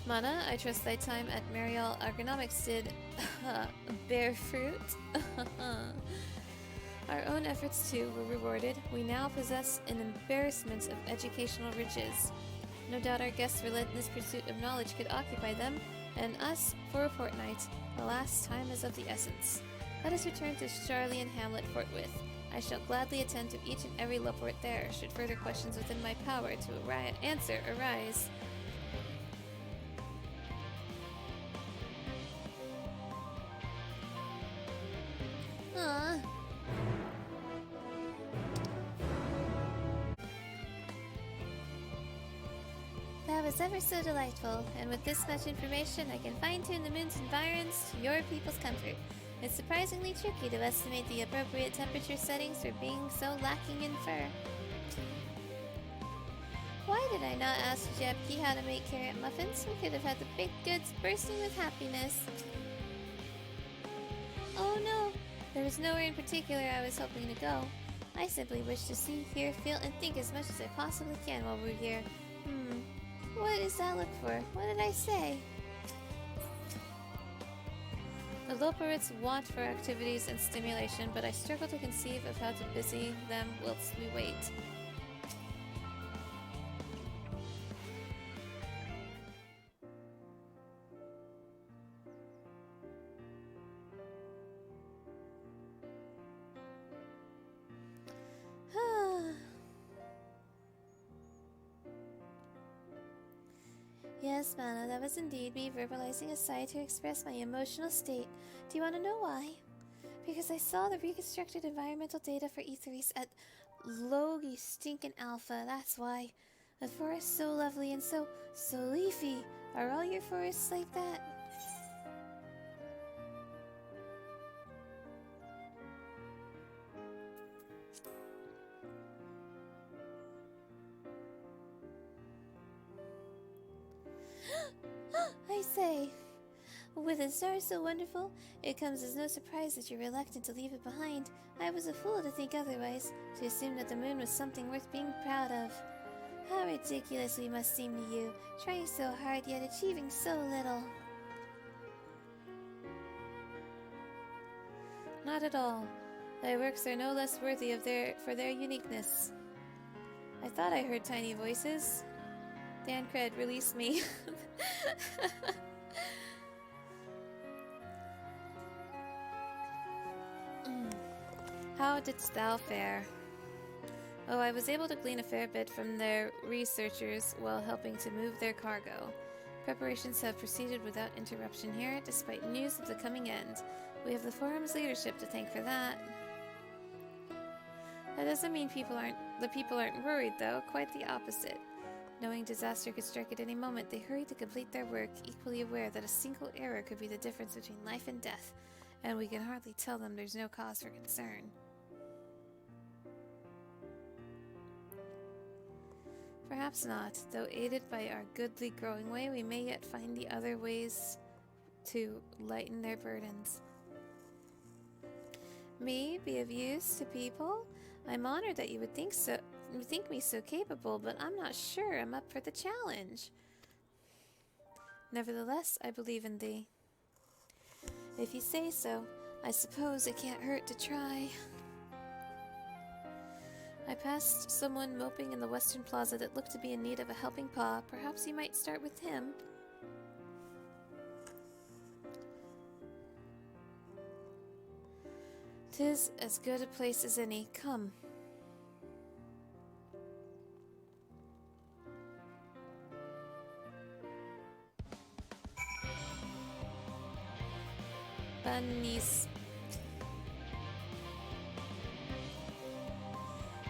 Mana, I trust thy time at Mariel Ergonomics did bear fruit. Our own efforts too were rewarded. We now possess an embarrassment of educational riches. No doubt our guests' relentless pursuit of knowledge could occupy them, and us for a fortnight. Alas, time is of the essence. Let us return to Sharlayan Hamlet forthwith. I shall gladly attend to each and every Leport there, should further questions within my power to answer arise. Aww. That was ever so delightful, and with this much information I can fine-tune the moon's environs to your people's comfort. It's surprisingly tricky to estimate the appropriate temperature settings for being so lacking in fur. Why did I not ask Jebki how to make carrot muffins? We could have had the baked goods bursting with happiness. Oh no! There was nowhere in particular I was hoping to go. I simply wish to see, hear, feel, and think as much as I possibly can while we're here. What does that look for? What did I say? The Loporits want for activities and stimulation, but I struggle to conceive of how to busy them whilst we wait. Yes, Mana, that was indeed me verbalizing a sigh to express my emotional state. Do you want to know why? Because I saw the reconstructed environmental data for Aetherius at Logi Stinkin' Alpha, that's why. A forest so lovely and so leafy. Are all your forests like that? I say, with a star so wonderful, it comes as no surprise that you're reluctant to leave it behind. I was a fool to think otherwise, to assume that the moon was something worth being proud of. How ridiculous we must seem to you, trying so hard yet achieving so little. Not at all. Thy works are no less worthy for their uniqueness. I thought I heard tiny voices. Dancred, release me. How didst thou fare? Oh, I was able to glean a fair bit from their researchers while helping to move their cargo. Preparations have proceeded without interruption here, despite news of the coming end. We have the forum's leadership to thank for that. That doesn't mean the people aren't worried, though. Quite the opposite. Knowing disaster could strike at any moment, they hurry to complete their work, equally aware that a single error could be the difference between life and death, and we can hardly tell them there's no cause for concern. Perhaps not, though aided by our goodly growing way, we may yet find the other ways to lighten their burdens. Me be of use to people? I'm honored that you would think me so capable, but I'm not sure I'm up for the challenge. Nevertheless, I believe in thee. If you say so, I suppose it can't hurt to try. I passed someone moping in the western plaza that looked to be in need of a helping paw. Perhaps you might start with him. "'Tis as good a place as any. Come." Bunnies.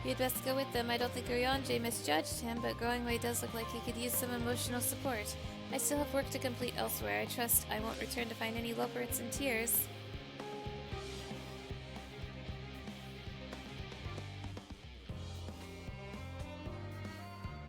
You'd best go with them. I don't think Ryanje misjudged him, but Growingway does look like he could use some emotional support. I still have work to complete elsewhere. I trust I won't return to find any Loporits in tears.